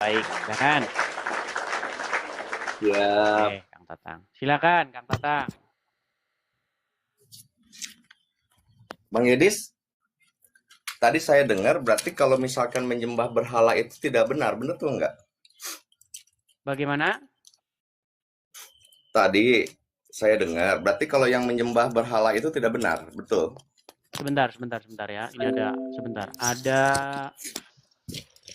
Baik, silakan. Ya, Oke, Kang Tatang. Silakan, Kang Tatang. Bang Yedis, tadi saya dengar berarti kalau misalkan menyembah berhala itu tidak benar, benar tuh enggak? Bagaimana? Tadi saya dengar berarti kalau yang menyembah berhala itu tidak benar, betul? Sebentar ya. Ini ada sebentar.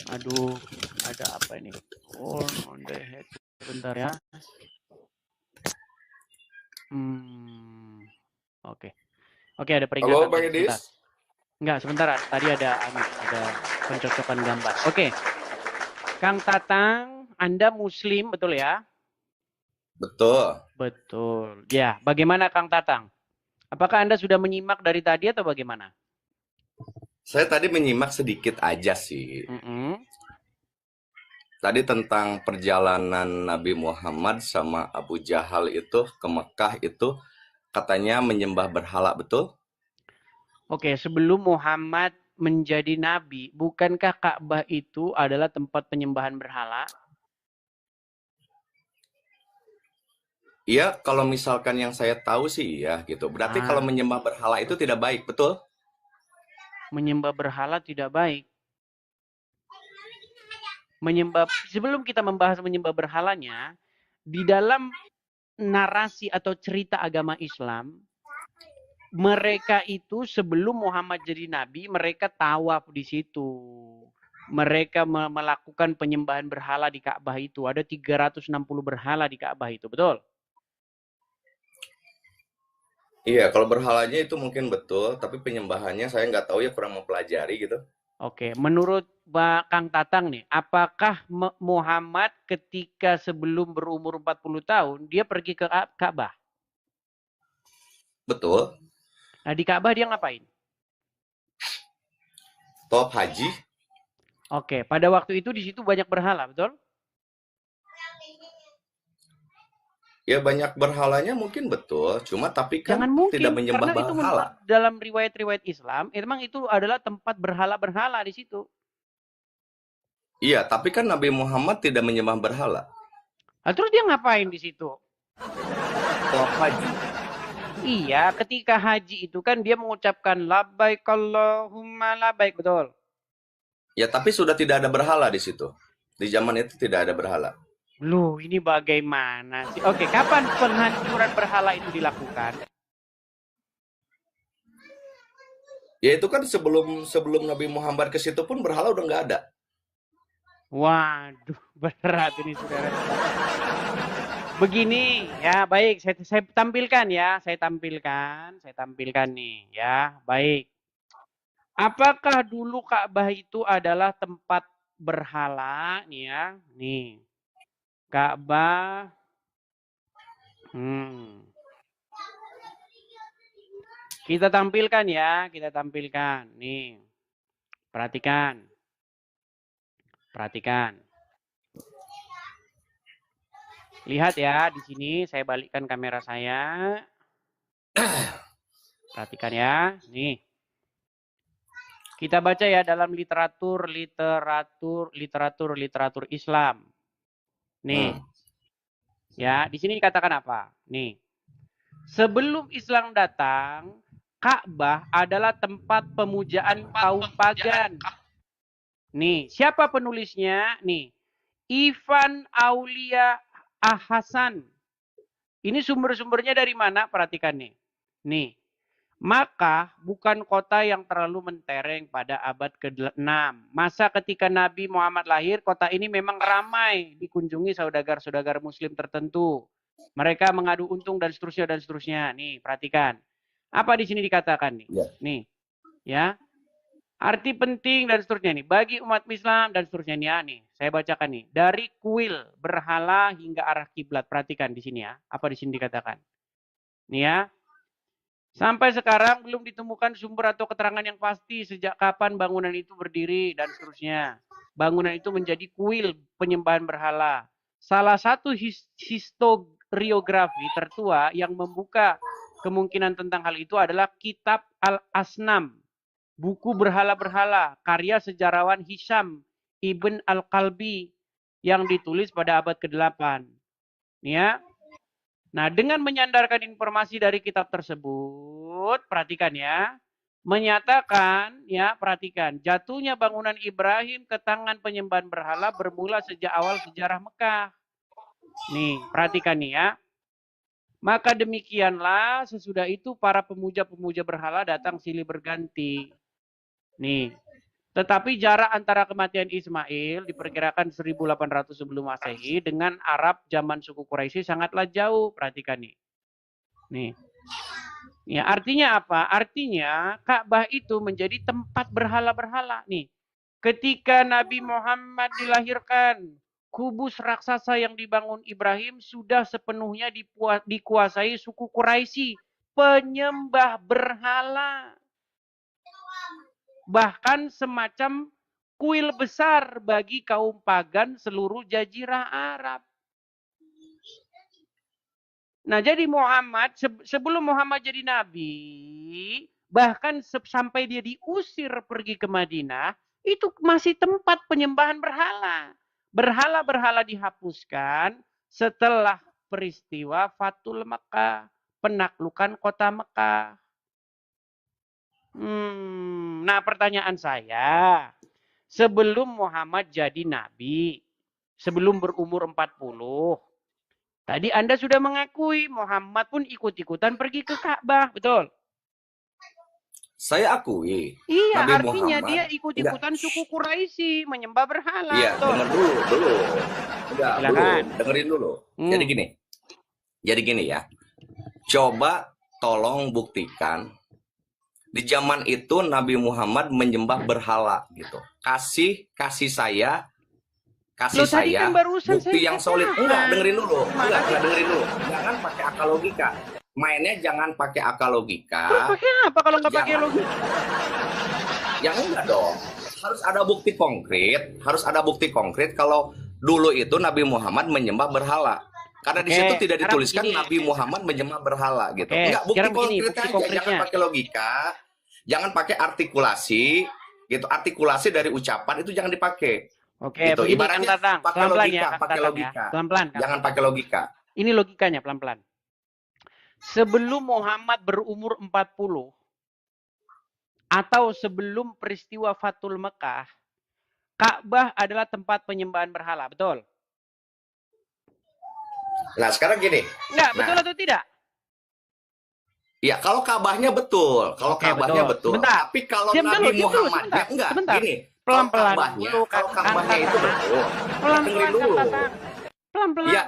Aduh, ada apa ini? On the head. Sebentar ya. Hmm, oke. Oke, ada Halo peringatan Bang tadi. Sebentar. Yedis? Enggak, sebentar. Tadi ada pencocokan gambar. Oke, Kang Tatang, Anda Muslim, betul ya? Betul. Betul. Ya, bagaimana Kang Tatang? Apakah Anda sudah menyimak dari tadi atau bagaimana? Saya tadi menyimak sedikit aja sih. Mm-mm. Tadi tentang perjalanan Nabi Muhammad sama Abu Jahal itu ke Mekah itu katanya menyembah berhala, betul? Oke, sebelum Muhammad menjadi nabi, bukankah Ka'bah itu adalah tempat penyembahan berhala? Iya, kalau misalkan yang saya tahu sih iya gitu. Berarti kalau Ah, menyembah berhala itu tidak baik, betul? menyembah berhala tidak baik. Sebelum kita membahas menyembah berhalanya, di dalam narasi atau cerita agama Islam, mereka itu sebelum Muhammad jadi nabi, mereka tawaf di situ. Mereka melakukan penyembahan berhala di Ka'bah itu. Ada 360 berhala di Ka'bah itu, betul? Iya, kalau berhalanya itu mungkin betul, tapi penyembahannya saya nggak tahu ya kurang mempelajari gitu. Oke, menurut Kang Tatang nih, apakah Muhammad ketika sebelum berumur 40 tahun, dia pergi ke Ka'bah? Betul. Nah, di Ka'bah dia ngapain? Top haji, Oke, pada waktu itu di situ banyak berhala, betul? ya banyak berhalanya mungkin betul, cuma tapi kan Jangan tidak mungkin, menyembah karena itu berhala. menurut dalam riwayat-riwayat Islam, emang itu adalah tempat berhala-berhala di situ. Iya, tapi kan Nabi Muhammad tidak menyembah berhala. Nah, terus dia ngapain di situ? Top haji. Iya, ketika haji itu kan dia mengucapkan labbaik Allahumma labbaik, betul? Ya, tapi sudah tidak ada berhala di situ. Di zaman itu tidak ada berhala. Loh, ini bagaimana sih? Oke, kapan penghancuran berhala itu dilakukan? Ya itu kan sebelum sebelum Nabi Muhammad ke situ pun berhala udah nggak ada. Waduh, berat ini saudara-saudara. Begini ya, baik, saya tampilkan ya, saya tampilkan nih ya, baik. Apakah dulu Ka'bah itu adalah tempat berhala nih ya? Nih, Ka'bah. Hmm. Kita tampilkan ya, kita tampilkan. Nih, perhatikan, perhatikan. Lihat ya, di sini saya balikkan kamera saya. Perhatikan ya. Nih, kita baca ya dalam literatur Islam. Nih, Hmm. ya, di sini dikatakan apa? Nih, sebelum Islam datang, Ka'bah adalah tempat pemujaan kaum pagan. Nih, siapa penulisnya? Nih, Ivan Aulia Hasan. Ini sumber-sumbernya dari mana? Perhatikan nih. Nih, Makkah bukan kota yang terlalu mentereng pada abad ke-6. Masa ketika Nabi Muhammad lahir, kota ini memang ramai dikunjungi saudagar-saudagar muslim tertentu. Mereka mengadu untung dan seterusnya dan seterusnya. Nih, perhatikan. Apa di sini dikatakan nih? Ya. Nih, ya. Arti penting dan seterusnya nih. Bagi umat Islam dan seterusnya nih, ya, nih. Saya bacakan nih. Dari kuil, berhala hingga arah kiblat. Perhatikan di sini ya. Apa di sini dikatakan? Nih ya. Sampai sekarang belum ditemukan sumber atau keterangan yang pasti sejak kapan bangunan itu berdiri dan seterusnya. Bangunan itu menjadi kuil penyembahan berhala. Salah satu historiografi tertua yang membuka kemungkinan tentang hal itu adalah Kitab Al-Asnam, buku berhala-berhala, karya sejarawan Hisham Ibn Al-Qalbi yang ditulis pada abad ke-8. Ya. Nah, dengan menyandarkan informasi dari kitab tersebut, perhatikan ya, menyatakan, ya, perhatikan, jatuhnya bangunan Ibrahim ke tangan penyembahan berhala bermula sejak awal sejarah Mekah. Nih, perhatikan nih ya. Maka demikianlah sesudah itu para pemuja-pemuja berhala datang silih berganti. Nih, tetapi jarak antara kematian Ismail diperkirakan 1800 sebelum Masehi dengan Arab zaman suku Quraisy sangatlah jauh. Perhatikan nih. Nih. Ya, artinya apa? Artinya Ka'bah itu menjadi tempat berhala-berhala. Nih, ketika Nabi Muhammad dilahirkan, kubus raksasa yang dibangun Ibrahim sudah sepenuhnya dikuasai suku Quraisy, penyembah berhala. Bahkan semacam kuil besar bagi kaum pagan seluruh jazirah Arab. Nah, jadi Muhammad, sebelum Muhammad jadi nabi, bahkan sampai dia diusir pergi ke Madinah, itu masih tempat penyembahan berhala. Berhala-berhala dihapuskan setelah peristiwa Fathul Makkah, penaklukan kota Mekah. Nah, pertanyaan saya, sebelum Muhammad jadi nabi, sebelum berumur 40, tadi Anda sudah mengakui Muhammad pun ikut-ikutan pergi ke Ka'bah, betul? Saya akui. Iya, Nabi artinya Muhammad dia ikut-ikutan suku Quraisy menyembah berhala. Iya, betul? dengar dulu, Udah, Silakan. dengerin dulu. Jadi gini ya. Coba tolong buktikan di zaman itu Nabi Muhammad menyembah berhala gitu. Kasih saya Kan bukti yang solid. Enggak, dengerin dulu. Jangan pakai akal logika. Mainnya jangan pakai akal logika. Pakai apa kalau nggak pakai logika? Yang enggak dong. Harus ada bukti konkret kalau dulu itu Nabi Muhammad menyembah berhala. Karena di situ tidak dituliskan Nabi Muhammad menyembah berhala gitu. Enggak, bukti konkretnya. Jangan pakai logika. Jangan pakai artikulasi gitu. Artikulasi dari ucapan itu jangan dipakai. Oke, gitu. Ibaratnya pakai logika. Pelan-pelan. Jangan pakai logika. Ini logikanya pelan-pelan. Sebelum Muhammad berumur 40 atau sebelum peristiwa Fathul Mekah, Ka'bah adalah tempat penyembahan berhala, betul? Nah, sekarang gini. Enggak, betul atau tidak? Ya, kalau Ka'bahnya betul. Betul. Sebentar. Tapi kalau Nabi Muhammad sebentar. Gini. Pelan-pelan dulu. Kalau Ka'bahnya itu betul. Pelan-pelan dulu. Pelan-pelan. Ya,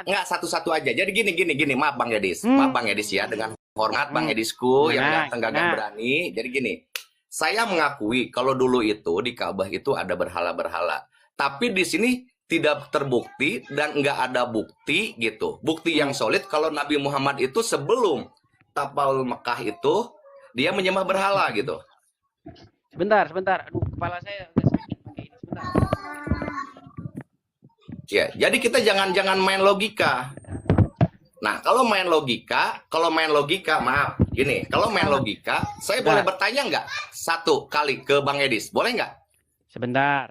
enggak satu-satu aja. Jadi gini. Maaf Bang Edis. Maaf Bang Edis ya, dengan hormat Bang Edisku yang ganteng gagah berani. Jadi gini. Saya mengakui kalau dulu itu di Ka'bah itu ada berhala-berhala. Tapi di sini tidak terbukti dan enggak ada bukti gitu. Bukti yang solid kalau Nabi Muhammad itu sebelum Tapal Mekah itu dia menyembah berhala gitu. Sebentar. Aduh, kepala saya udah sakit pakai ini. Sebentar. Ya, jadi kita jangan main logika. Nah, kalau main logika, maaf, gini, kalau main logika, saya boleh bertanya nggak satu kali ke Bang Edis, boleh nggak? Sebentar,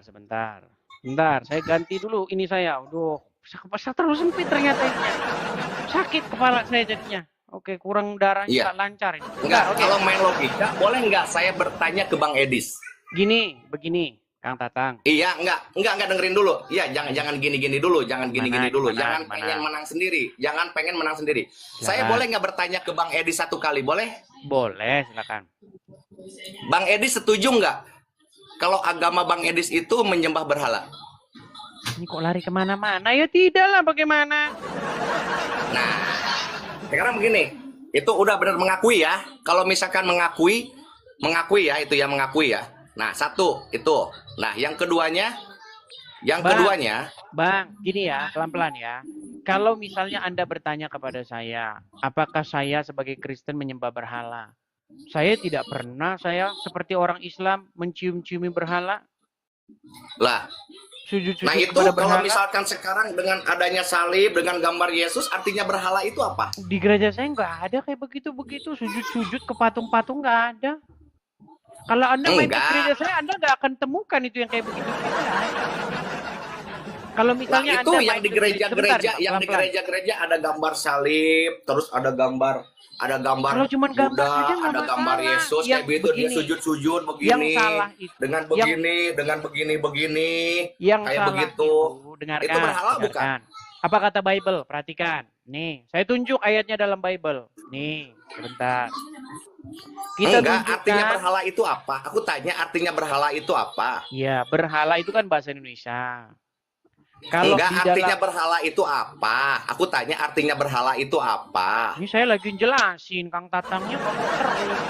saya ganti dulu ini saya. Aduh, saya terlalu sempit ternyata ini. Sakit kepala saya jadinya. Oke, kurang darahnya lancar ini. Enggak, kalau main logika, boleh nggak saya bertanya ke Bang Edis? Begini, Kang Tatang. Iya, enggak dengerin dulu. Iya, jangan gini-gini dulu, jangan pengen menang sendiri. Saya boleh nggak bertanya ke Bang Edis satu kali, boleh? Boleh, silakan. Bang Edis setuju nggak kalau agama Bang Edis itu menyembah berhala? Ini kok lari kemana-mana? Ya tidak lah, bagaimana? Nah, sekarang begini, itu udah benar mengakui ya. Kalau misalkan mengakui ya. Nah, satu itu. Nah, yang keduanya, Bang, gini ya, pelan-pelan ya. Kalau misalnya Anda bertanya kepada saya, apakah saya sebagai Kristen menyembah berhala? Saya tidak pernah, saya seperti orang Islam mencium-ciumi berhala. Lah, sujud-sujud nah itu kalau misalkan sekarang dengan adanya salib, dengan gambar Yesus, artinya berhala itu apa? Di gereja saya nggak ada kayak begitu-begitu, sujud-sujud ke patung-patung nggak ada. Kalau Anda main ke gereja saya, Anda nggak akan temukan itu yang kayak begitu. Kalau Nah, misalnya itu Anda yang main di ke gereja, sebentar, gereja-gereja, yang di pelan-pelan. gereja-gereja ada gambar salib, terus ada gambar Kalau cuma gambar saja Buddha, nggak ada gambar masalah. Yesus Yang kayak begitu, dia begini, sujud-sujud yang begini, salah itu, yang dengan begini, yang kayak salah begitu. itu, Itu dengarkan, berhala bukan? dengarkan. Apa kata Bible? Perhatikan. Nih, saya tunjuk ayatnya dalam Bible. Nih, sebentar. Kita Enggak, artinya tunjukkan. berhala itu apa? Aku tanya artinya berhala itu apa? Ya, berhala itu kan bahasa Indonesia. Kalau Enggak, di artinya dalam, berhala itu apa? Aku tanya artinya berhala itu apa? ini saya lagi jelasin, Kang Tatangnya ngomong terus.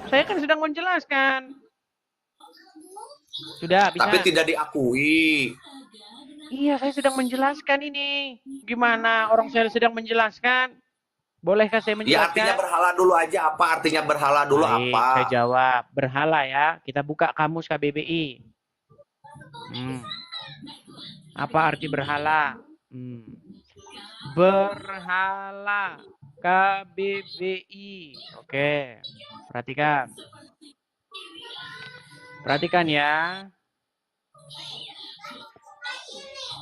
Saya kan sedang menjelaskan. Sudah, bisa? Tapi tidak diakui. Iya, saya sedang menjelaskan ini. Gimana orang saya sedang menjelaskan? Bolehkah saya Ya artinya menjelaskan? berhala dulu aja, apa artinya berhala dulu Baik, apa? saya jawab. Berhala ya. Kita buka kamus KBBI. Apa arti berhala? Berhala. KBBI. Oke. Perhatikan. Perhatikan ya.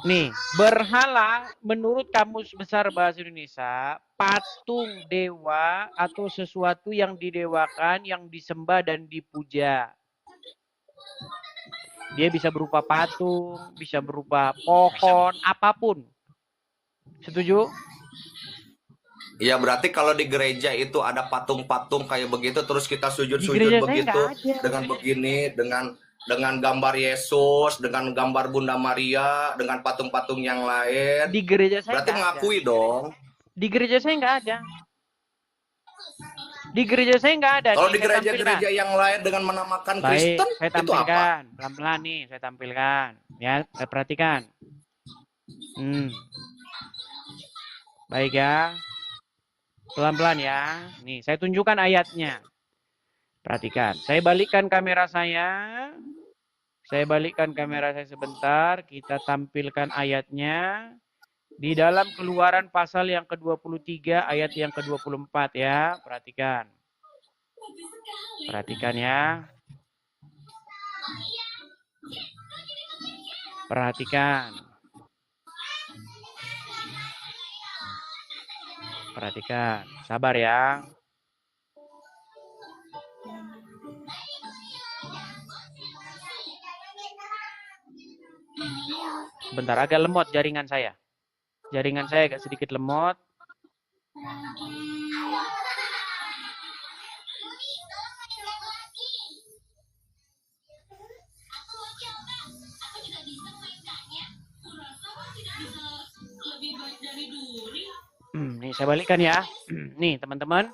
Nih, berhala menurut Kamus Besar Bahasa Indonesia, patung dewa atau sesuatu yang didewakan, yang disembah dan dipuja. Dia bisa berupa patung, bisa berupa pohon, apapun. Setuju? Ya berarti kalau di gereja itu ada patung-patung kayak begitu, terus kita Di sujud-sujud gereja saya begitu nggak ada. dengan begini, dengan gambar Yesus, dengan gambar Bunda Maria, dengan patung-patung yang lain. Di gereja saya Berarti nggak mengakui ada. dong. Di gereja saya nggak ada. Di gereja saya nggak ada. Kalau Nih, di gereja-gereja yang lain dengan menamakan baik, Kristen, saya itu apa? tampilkan. Pelan-pelan nih, saya tampilkan. Ya, saya perhatikan. Baik ya. Pelan-pelan ya. Nih, saya tunjukkan ayatnya. Perhatikan. Saya balikkan kamera saya. Saya balikkan kamera saya sebentar. Kita tampilkan ayatnya. Di dalam Keluaran pasal yang ke-23 ayat yang ke-24 ya. Perhatikan. Perhatikan ya. Perhatikan. Perhatikan. Sabar ya. Sebentar, agak lemot jaringan saya. Jaringan saya agak sedikit lemot. Nih, saya balikkan ya. Nih, teman-teman.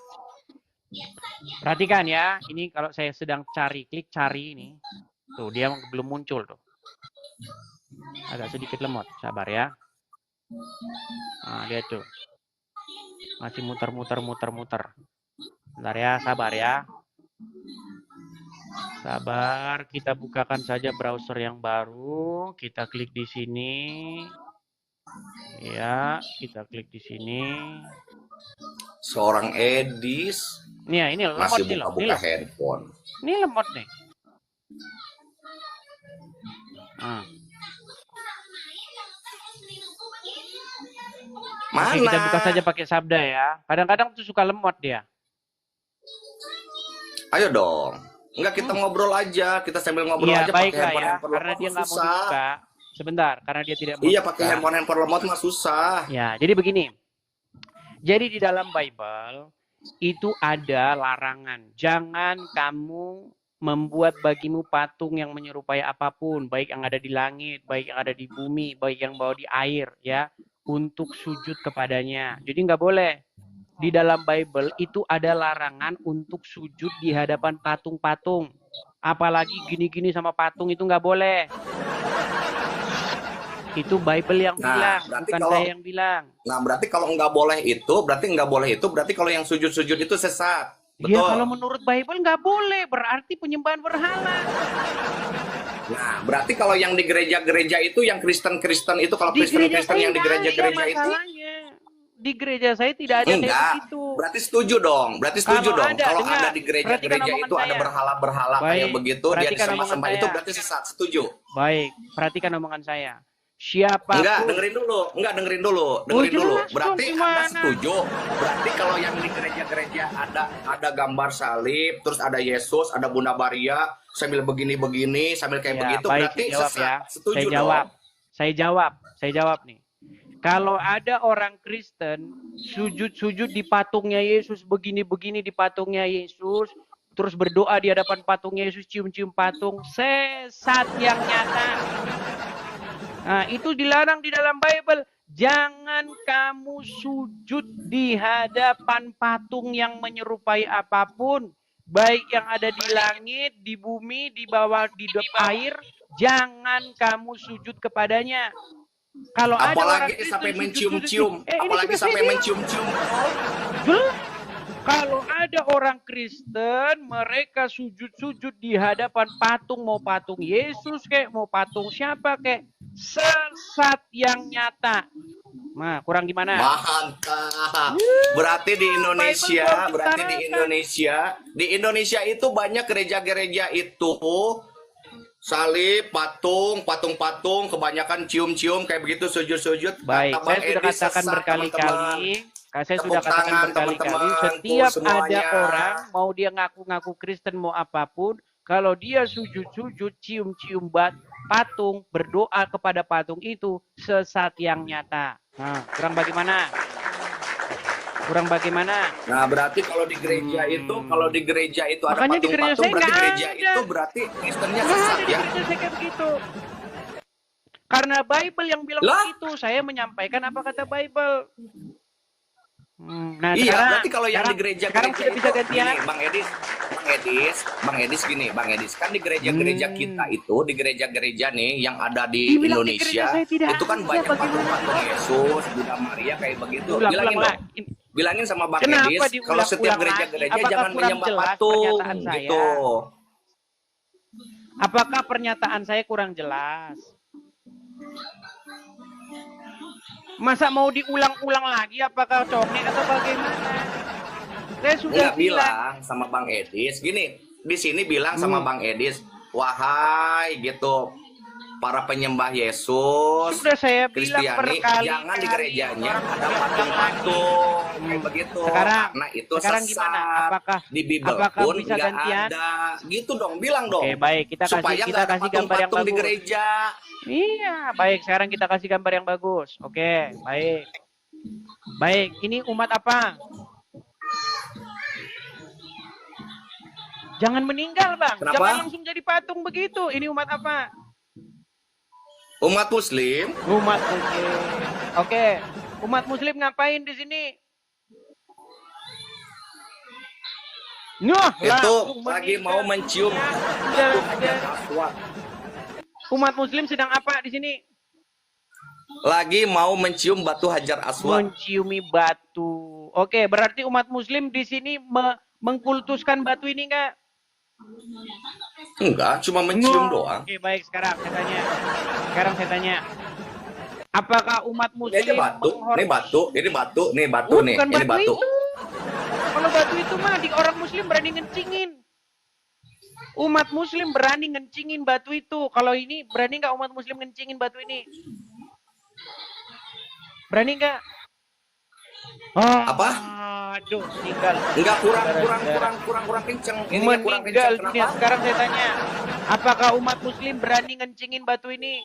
Perhatikan ya. Ini kalau saya sedang cari, klik cari ini. Tuh, dia belum muncul tuh. Agak sedikit lemot. Sabar ya. Nah, lihat tuh. Masih muter-muter. Bentar ya, sabar ya. Sabar, kita bukakan saja browser yang baru. Kita klik di sini. Ya, kita klik di sini. Seorang Edis Nih, ini lemot masih nih loh. buka-buka handphone. Ini lemot nih. Mana? Oke, kita buka saja pakai sabda ya. Kadang-kadang tuh suka lemot dia. Ayo dong. Enggak, kita ngobrol aja. Kita sambil ngobrol Iya, aja pakai baiklah handphone ya. handphone Karena lemot dia mah nggak mau susah. dibuka. Sebentar, karena dia tidak mau Iya, dibuka. pakai handphone lemot mah susah. Ya, jadi begini. Jadi di dalam Bible itu ada larangan. Jangan kamu membuat bagimu patung yang menyerupai apapun, baik yang ada di langit, baik yang ada di bumi, baik yang bawa di air, ya, untuk sujud kepadanya. Jadi nggak boleh. Di dalam Bible itu ada larangan untuk sujud di hadapan patung-patung. Apalagi gini-gini sama patung itu nggak boleh. Itu Bible yang bilang, bukan saya yang bilang. Nah, berarti kalau nggak boleh itu, berarti kalau yang sujud-sujud itu sesat. Betul. Ya kalau menurut Bible nggak boleh, berarti penyembahan berhala. Nah, berarti kalau yang di gereja-gereja itu, yang Kristen-Kristen itu, kalau Kristen-Kristen yang di gereja-gereja itu, di gereja saya tidak ada kayak begitu. Berarti setuju dong. Kalau ada di gereja-gereja itu ada saya. berhala-berhala kayak begitu, dia disembah-sembah itu berarti sesat. Setuju. Baik, perhatikan omongan saya. Enggak, siapapun. dengerin dulu. Enggak, dengerin dulu. Oh, Dengerin dulu. jelas dong Berarti Anda gimana? setuju? Berarti kalau yang di gereja-gereja ada gambar salib, terus ada Yesus, ada Bunda Maria, sambil begini-begini, sambil kayak Ya, begitu, baik, berarti saya jawab ya. sesat. Setuju Saya dong? jawab. Saya jawab nih. Kalau ada orang Kristen sujud-sujud di patungnya Yesus, begini-begini di patungnya Yesus, terus berdoa di hadapan patungnya Yesus, cium-cium patung, sesat yang nyata. Nah, itu dilarang di dalam Bible. Jangan kamu sujud di hadapan patung yang menyerupai apapun, baik yang ada di langit, di bumi, di bawah, di air. Jangan kamu sujud kepadanya. Kalau ada orang Apalagi Kristen sampai sujud-sujud mencium-cium. ini Apalagi sudah saya sampai bilang. mencium-cium. Jelas. Kalau ada orang Kristen, mereka sujud-sujud di hadapan patung, mau patung Yesus kek, mau patung siapa kek, sesat yang nyata. Nah, kurang gimana? Mantap. Berarti di Indonesia itu banyak gereja-gereja itu salib, patung-patung, kebanyakan cium-cium kayak begitu, sujud-sujud. Baik, Kata saya Bang sudah Edi katakan sesat, teman-teman. berkali-kali. Saya Tepuk sudah katakan tangan, berkali-kali, teman-teman, setiap semuanya. ada orang, mau dia ngaku-ngaku Kristen, mau apapun, kalau dia sujud-sujud, cium-cium patung, berdoa kepada patung itu, sesat yang nyata. Nah, kurang bagaimana? Kurang bagaimana? Nah, berarti kalau di gereja itu, ada Makanya di gereja patung-patung, saya berarti nggak gereja ada. itu berarti Kristennya Nggak sesat ada di ya. gereja saya kayak begitu. Karena Bible yang bilang Lah? begitu, saya menyampaikan apa kata Bible. Nah, Iya, sekarang, berarti kalau yang di gereja-gereja sudah bisa itu gantian. gini, Bang Edis kan di gereja-gereja kita itu, di gereja-gereja nih yang ada di Dibilang di Indonesia, gereja saya tidak itu kan ada, banyak bagaimana patung-patung diulang? Yesus, Bunda Maria kayak begitu. Ulang Bilangin dong. lagi. Bilangin sama Bang Kenapa Edis, kalau setiap diulang-ulang gereja-gereja lagi? Apakah jangan kurang menyembah jelas patung pernyataan saya? gitu. Apakah pernyataan saya kurang jelas? Masa mau diulang-ulang lagi? Apakah congek atau bagaimana? Saya sudah Enggak bilang sama Bang Edis. Gini, di sini bilang sama Bang Edis, wahai gitu, para penyembah Yesus, sudah saya bilang Kristiani, berkali-kali, jangan di gerejanya orang ada bilang patung-patung kayak begitu. Karena itu sekarang sesat. gimana? Di Bible apakah pun bisa nggak gantian? ada. Gitu dong, bilang dong. Oke, baik, kita supaya nggak ada kasih gambar yang patung-patung di bagus. gereja. Iya, baik. Sekarang kita kasih gambar yang bagus. Oke, baik. Baik, ini umat apa? Jangan meninggal, Bang. Kenapa? Jangan langsung jadi patung begitu. Ini umat apa? Umat Muslim. Umat Muslim. Oke, umat Muslim ngapain di sini? Nah, itu lagi mau mencium batu hajar aswad. Umat Muslim sedang apa di sini? Lagi mau mencium batu hajar aswad. Menciumi batu. Oke, berarti umat Muslim di sini mengkultuskan batu ini enggak? Enggak, cuma mencium doang. Oke, baik. Sekarang saya tanya. Apakah umat Muslim Ini batu, ini batu, ini bukan ini batu. Itu. Kalau batu itu mah di orang Muslim berani ngencingin. Umat Muslim berani ngencingin batu itu. Kalau ini berani nggak umat Muslim ngencingin batu ini? Berani nggak? Oh, apa? Aduh, meninggal. Enggak, kurang kenceng. Ini kurang kenceng. Kenapa? Sekarang saya tanya, apakah umat Muslim berani ngencingin batu ini?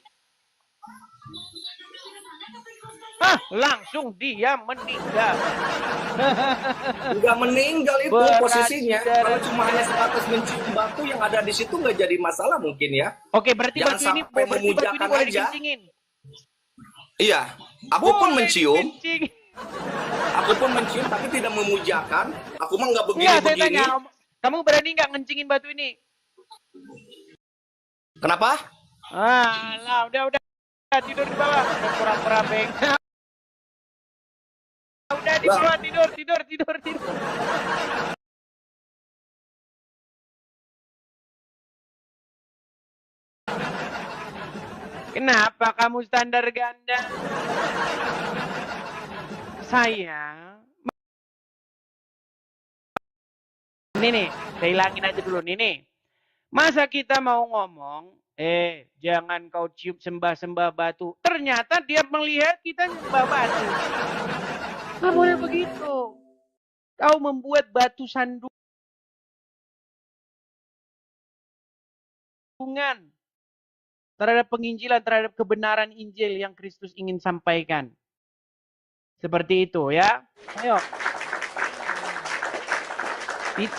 Langsung dia meninggal. Enggak meninggal itu posisinya. Kalau cuma hanya sebatas mencium batu yang ada di situ nggak jadi masalah mungkin ya. Oke, berarti jangan batu ini boleh dikencingin. Iya, aku pun mencium. Aku pun mencium tapi tidak memujakan. Aku mah nggak begini-begini. Kamu berani nggak ngencingin batu ini? Kenapa? Udah tidur di bawah. Udah pura-pura bengkel. Udah di bawah, tidur. Kenapa kamu standar ganda? Saya ini nih, saya hilangin aja dulu nih. Masa kita mau ngomong Jangan kau cium sembah-sembah batu. Ternyata dia melihat kita sembah batu. Nggak boleh begitu. Kau membuat batu sandungan terhadap penginjilan, terhadap kebenaran Injil yang Kristus ingin sampaikan. Seperti itu ya. Ayo.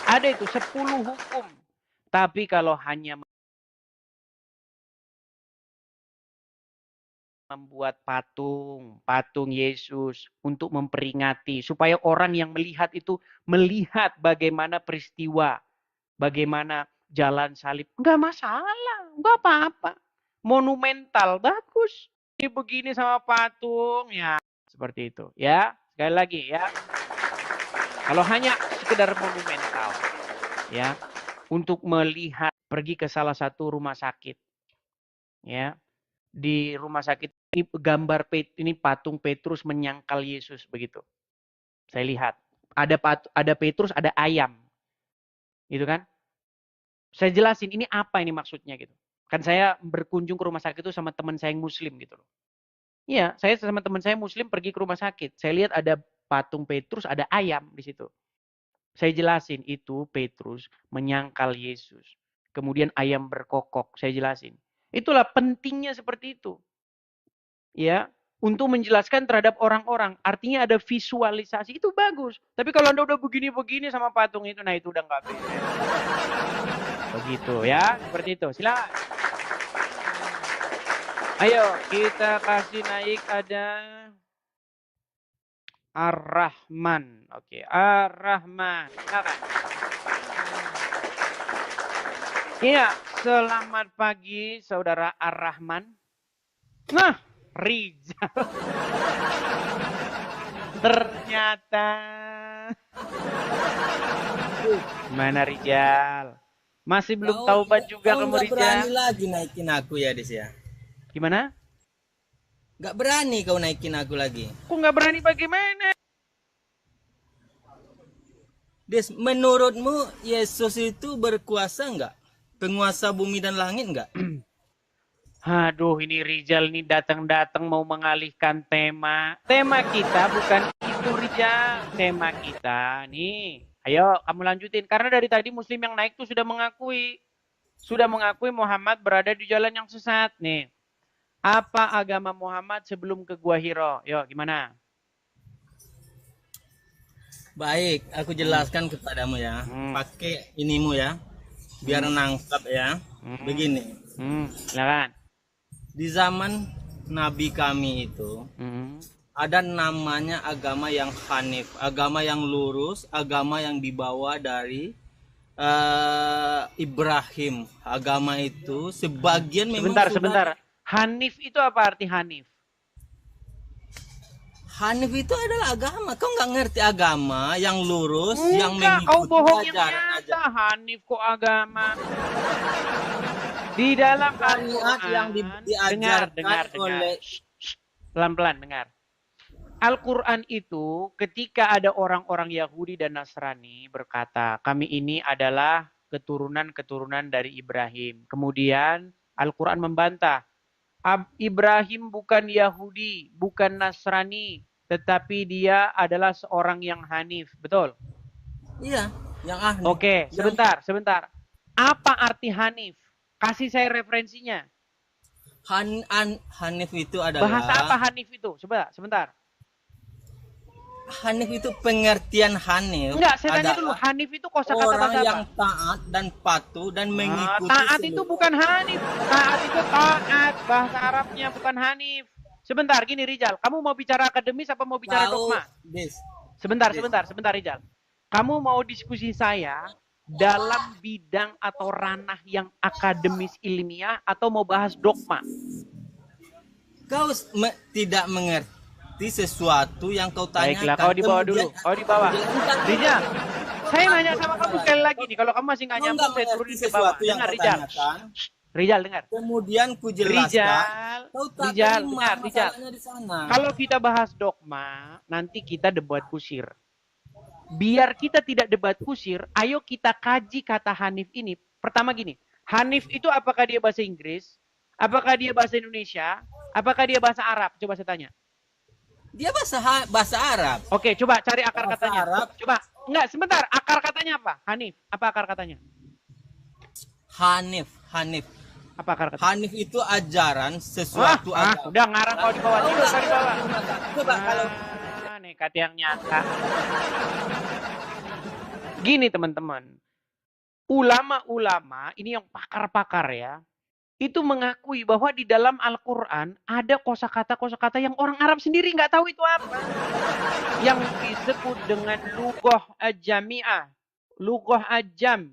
Ada itu 10 hukum. Tapi kalau hanya membuat patung Yesus untuk memperingati supaya orang yang melihat itu melihat bagaimana peristiwa, bagaimana jalan salib, enggak masalah, enggak apa-apa. Monumental bagus. Ini begini sama patung ya, seperti itu ya. Sekali lagi ya. Kalau hanya sekedar monumental ya, untuk melihat, pergi ke salah satu rumah sakit ya. Di rumah sakit ini gambar ini patung Petrus menyangkal Yesus begitu. Saya lihat ada Petrus, ada ayam. Gitu kan? Saya jelasin ini apa ini maksudnya gitu. Kan saya berkunjung ke rumah sakit itu sama teman saya yang muslim gitu loh. Iya, saya sama teman saya muslim pergi ke rumah sakit. Saya lihat ada patung Petrus, ada ayam di situ. Saya jelasin itu Petrus menyangkal Yesus. Kemudian ayam berkokok, saya jelasin. Itulah pentingnya seperti itu. Ya, untuk menjelaskan terhadap orang-orang. Artinya ada visualisasi, itu bagus. Tapi kalau Anda udah begini-begini sama patung itu, nah itu udah nggak beres. Begitu ya, seperti itu. Silakan. Ayo, kita kasih naik ada Ar-Rahman. Oke, Ar-Rahman. Silakan. Iya, selamat pagi saudara Ar-Rahman. Nah, Rijal. Ternyata. Mana Rijal? Masih belum taubat juga kamu Rijal. Kau berani lagi naikin aku ya, Des ya? Gimana? Gak berani kau naikin aku lagi. Kok gak berani bagaimana? Des, menurutmu Yesus itu berkuasa nggak? Penguasa bumi dan langit nggak? Aduh, ini Rijal nih datang-datang mau mengalihkan tema. Tema kita bukan itu Rijal. Tema kita nih. Ayo, kamu lanjutin. Karena dari tadi Muslim yang naik tuh sudah mengakui Muhammad berada di jalan yang sesat. Nih, apa agama Muhammad sebelum ke Gua Hiro? Yuk, gimana? Baik, aku jelaskan kepadamu ya. Pakai inimu ya, biar nangkap ya. Begini. Silakan. Di zaman Nabi kami itu, ada namanya agama yang Hanif, agama yang lurus, agama yang dibawa dari Ibrahim. Agama itu sebagian memang Sebentar. Hanif itu apa arti Hanif? Hanif itu adalah agama. Kau nggak ngerti agama yang lurus, yang mengikuti kau bohong yang ajaran nyata. Hanif kok agama? Di dalam Al-Quran yang diajarkan oleh pelan-pelan dengar. Al-Quran itu ketika ada orang-orang Yahudi dan Nasrani berkata, kami ini adalah keturunan-keturunan dari Ibrahim. Kemudian Al-Quran membantah, Ibrahim bukan Yahudi, bukan Nasrani, tetapi dia adalah seorang yang Hanif. Betul? Iya, yang Hanif. Oke, sebentar. Apa arti Hanif? Kasih saya referensinya. Hanif itu adalah... Bahasa apa Hanif itu? Sebentar. Hanif itu pengertian Hanif. Enggak, saya tanya dulu. Hanif itu kosakata bahasa apa? Orang yang taat dan patuh dan mengikuti. Taat itu bukan Hanif. Taat itu taat. Bahasa Arabnya bukan Hanif. Sebentar, gini Rijal. Kamu mau bicara akademis apa mau bicara dogma? Sebentar Rijal. Kamu mau diskusi saya dalam bidang atau ranah yang akademis ilmiah atau mau bahas dogma? Kau tidak mengerti sesuatu yang kau tanyakan. Baiklah, kau dibawa dulu. Kau dibawa. Rijal, saya nanya sama kamu sekali lagi nih. Kalau kamu masih nggak nyambung, saya turunin ke bawah. Dengar Rijal. Rijal, dengar. Kemudian ku jelaskan. Rijal, dengar. Kalau kita bahas dogma, nanti kita debat kusir. Biar kita tidak debat kusir, ayo kita kaji kata Hanif ini. Pertama gini, Hanif itu apakah dia bahasa Inggris? Apakah dia bahasa Indonesia? Apakah dia bahasa Arab? Coba saya tanya. Dia bahasa Arab. Oke, coba cari akar Bahasa katanya. Arab. Coba, enggak, sebentar. Akar katanya apa? Hanif, apa akar katanya? Hanif. Apa akar katanya? Hanif itu ajaran sesuatu agama. Udah ngarang kau di bawah. Tidur kau di bawah. Coba kalau nekat yang nyata. Gini teman-teman. Ulama-ulama, ini yang pakar-pakar ya, itu mengakui bahwa di dalam Al-Quran ada kosakata-kosakata yang orang Arab sendiri nggak tahu itu apa. Yang disebut dengan lughah ajami'ah, lughah ajam.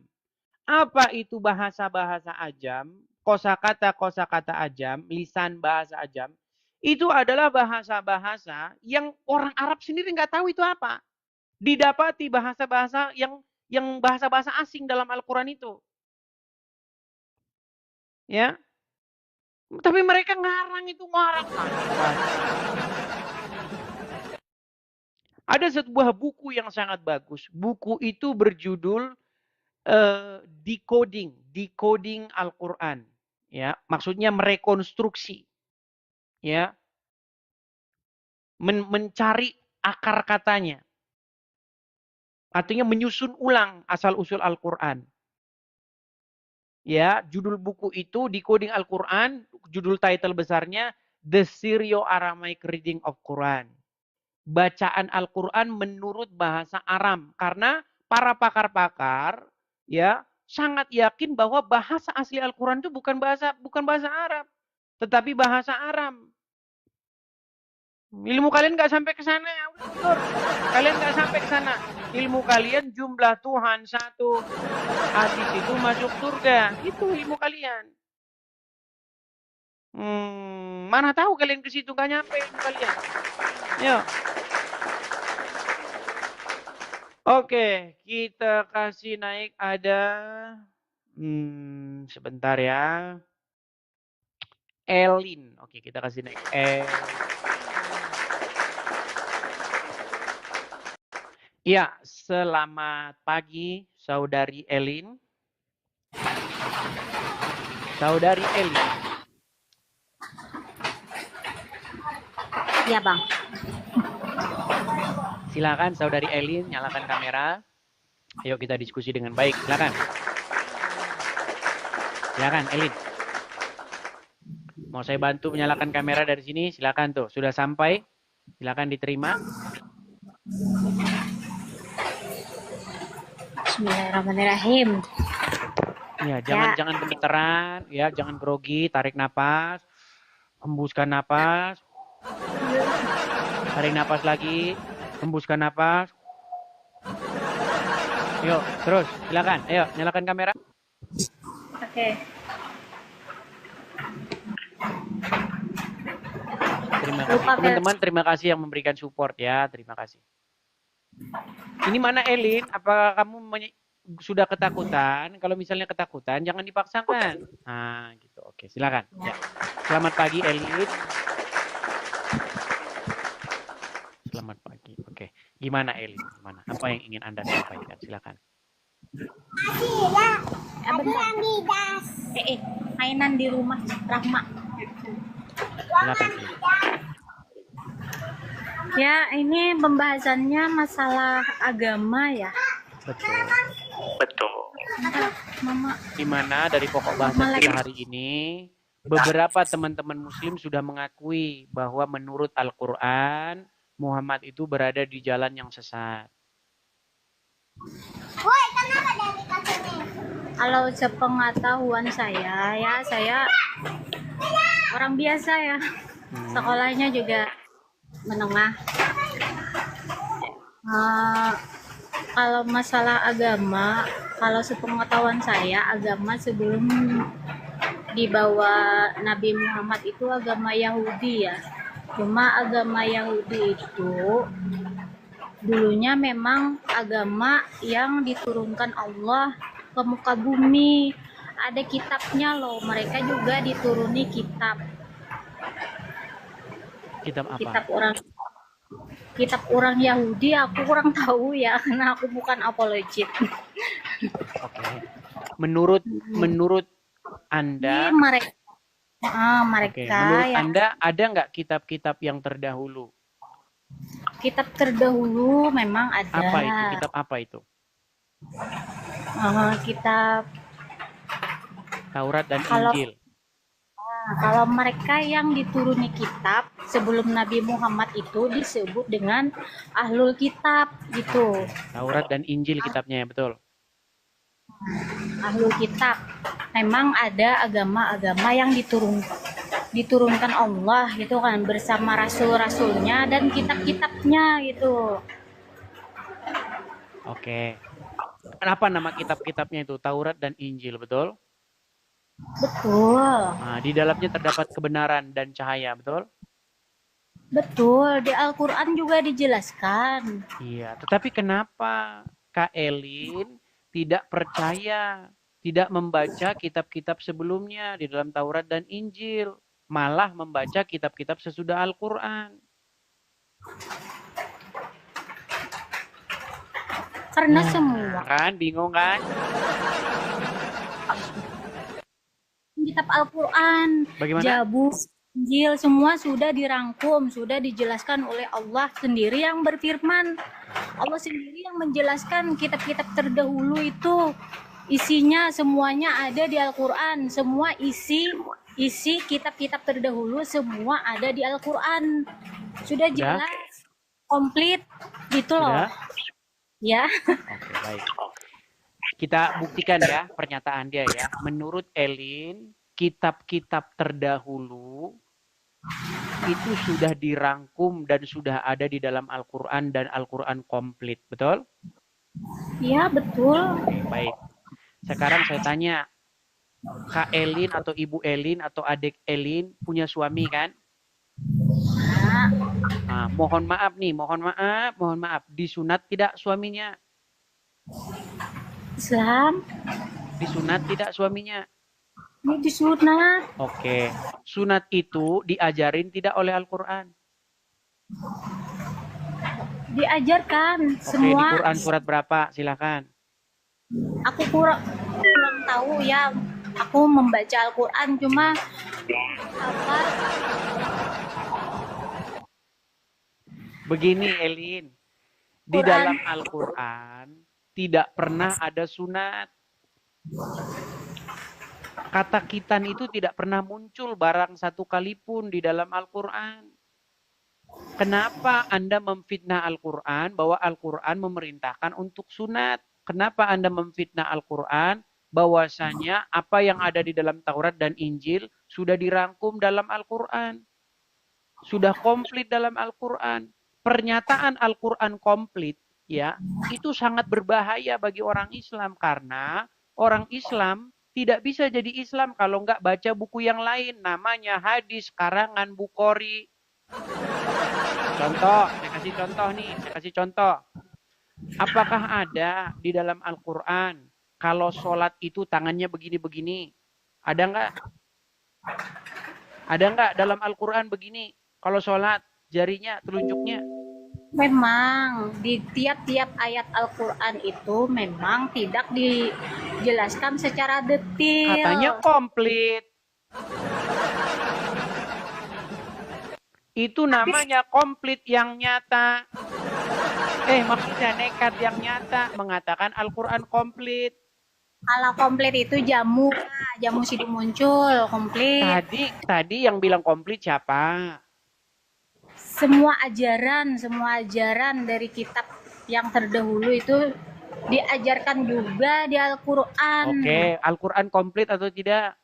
Apa itu bahasa-bahasa ajam? Kosakata-kosakata ajam, lisan bahasa ajam. Itu adalah bahasa-bahasa yang orang Arab sendiri nggak tahu itu apa. Didapati bahasa-bahasa yang bahasa-bahasa asing dalam Al-Quran itu. Ya. Tapi mereka ngarang. Ada sebuah buku yang sangat bagus. Buku itu berjudul Decoding Al-Quran. Ya, maksudnya merekonstruksi. Ya. Mencari akar katanya. Artinya menyusun ulang asal-usul Al-Quran. Ya, judul buku itu Decoding Al-Quran, judul title besarnya The Syro-Aramaic Reading of Quran. Bacaan Al-Quran menurut bahasa Aram. Karena para pakar-pakar ya sangat yakin bahwa bahasa asli Al-Quran itu bukan bahasa Arab, tetapi bahasa Aram. Ilmu kalian nggak sampai ke sana, ya udah. Kalian nggak sampai ke sana. Ilmu kalian jumlah Tuhan satu, habis itu masuk surga. Itu ilmu kalian. Mana tahu kalian ke situ nggak nyampe ilmu kalian. Yuk. Oke, kita kasih naik ada sebentar ya. Elin. Oke, kita kasih naik Ya, selamat pagi Saudari Elin. Saudari Elin. Iya, Bang. Silakan Saudari Elin, nyalakan kamera. Ayo kita diskusi dengan baik. Silakan. Silakan Elin. Mau saya bantu menyalakan kamera dari sini? Silakan tuh. Sudah sampai? Silakan diterima. Bismillahirrahmanirrahim. Ya, jangan gemeteran, ya, jangan grogi, tarik napas. Hembuskan napas. Tarik napas lagi. Hembuskan napas. Yuk, terus. Silakan. Ayo, nyalakan kamera. Oke. Terima kasih. Teman-teman, terima kasih yang memberikan support ya. Terima kasih. Ini mana Elin? Apakah kamu sudah ketakutan? Kalau misalnya ketakutan, jangan dipaksakan. Nah, gitu. Oke, silakan. Ya. Selamat pagi Elin. Selamat pagi. Oke. Gimana Elin? Gimana? Apa yang ingin Anda sampaikan? Silakan. Mainan di rumah Rahma. Silakan. Ya, ini pembahasannya masalah agama ya. Betul. Mama. Di mana dari pokok bahasan kita hari ini, beberapa teman-teman Muslim sudah mengakui bahwa menurut Al-Quran, Muhammad itu berada di jalan yang sesat. Kalau sepengetahuan saya, ya saya orang biasa ya. Sekolahnya juga menengah. Kalau masalah agama, kalau sepengetahuan saya, agama sebelum dibawa Nabi Muhammad itu agama Yahudi ya. Cuma agama Yahudi itu dulunya memang agama yang diturunkan Allah ke muka bumi. Ada kitabnya loh, mereka juga dituruni kitab. Kitab apa? Kitab orang Yahudi aku kurang tahu ya, karena aku bukan apologit. Oke. Menurut Anda, mereka oke, menurut yang Anda ada nggak kitab-kitab yang terdahulu? kitab terdahulu memang ada. Apa itu? Kitab apa itu? Kitab Taurat dan kalau Injil. kalau mereka yang dituruni kitab sebelum Nabi Muhammad itu disebut dengan ahlul kitab gitu. Taurat dan Injil kitabnya, betul. Ahlul kitab. Memang ada agama-agama yang diturunkan Allah gitu kan bersama rasul-rasulnya dan kitab-kitabnya gitu. Oke. Kenapa nama kitab-kitabnya itu Taurat dan Injil, betul? Betul. Nah, di dalamnya terdapat kebenaran dan cahaya, betul? Betul, di Al-Qur'an juga dijelaskan. Iya, tetapi kenapa Kak Elin tidak percaya, tidak membaca kitab-kitab sebelumnya di dalam Taurat dan Injil, malah membaca kitab-kitab sesudah Al-Qur'an? Karena semua Kan, bingung kan? kitab Al-Qur'an, Bagaimana? Zabur, Injil semua sudah dirangkum, sudah dijelaskan oleh Allah sendiri yang berfirman. Allah sendiri yang menjelaskan kitab-kitab terdahulu itu isinya semuanya ada di Al-Qur'an. Semua isi kitab-kitab terdahulu semua ada di Al-Qur'an. Sudah jelas, komplit gitu loh. Sudah? Ya. Oke, baik. Kita buktikan ya pernyataan dia ya. Menurut Elin, kitab-kitab terdahulu itu sudah dirangkum dan sudah ada di dalam Al-Quran dan Al-Quran komplit. Betul? Iya, betul. Oke, baik. Sekarang saya tanya, Kak Elin atau Ibu Elin atau adik Elin punya suami kan? Nah, mohon maaf nih, mohon maaf. Disunat tidak suaminya? Islam Disunat tidak suaminya? ini disunat. Oke. Sunat itu diajarin tidak oleh Al-Quran? Diajarkan Oke, semua. di Quran surat berapa? Silakan. Aku kurang tahu ya. Aku membaca Al-Quran cuma apa? Begini Elin, di Quran. dalam Al-Quran tidak pernah ada sunat. Kata khitan itu tidak pernah muncul barang satu kali pun di dalam Al-Quran. Kenapa Anda memfitnah Al-Quran bahwa Al-Quran memerintahkan untuk sunat? Kenapa Anda memfitnah Al-Quran bahwasanya apa yang ada di dalam Taurat dan Injil sudah dirangkum dalam Al-Quran? Sudah komplit dalam Al-Quran. Pernyataan Al-Quran komplit ya, itu sangat berbahaya bagi orang Islam karena orang Islam tidak bisa jadi Islam kalau nggak baca buku yang lain. Namanya hadis karangan Bukhari. Contoh, saya kasih contoh. Apakah ada di dalam Al-Quran kalau sholat itu tangannya begini-begini? Ada nggak? Ada nggak dalam Al-Quran begini? Kalau sholat jarinya, telunjuknya? Memang di tiap-tiap ayat Al-Quran itu memang tidak dijelaskan secara detail. Katanya komplit. Itu namanya komplit yang nyata. Maksudnya nekat yang nyata mengatakan Al-Quran komplit. Kalau komplit itu jamu sidu muncul komplit. Tadi yang bilang komplit siapa? Semua ajaran dari kitab yang terdahulu itu diajarkan juga di Al-Quran. Oke, Al-Quran komplit atau tidak?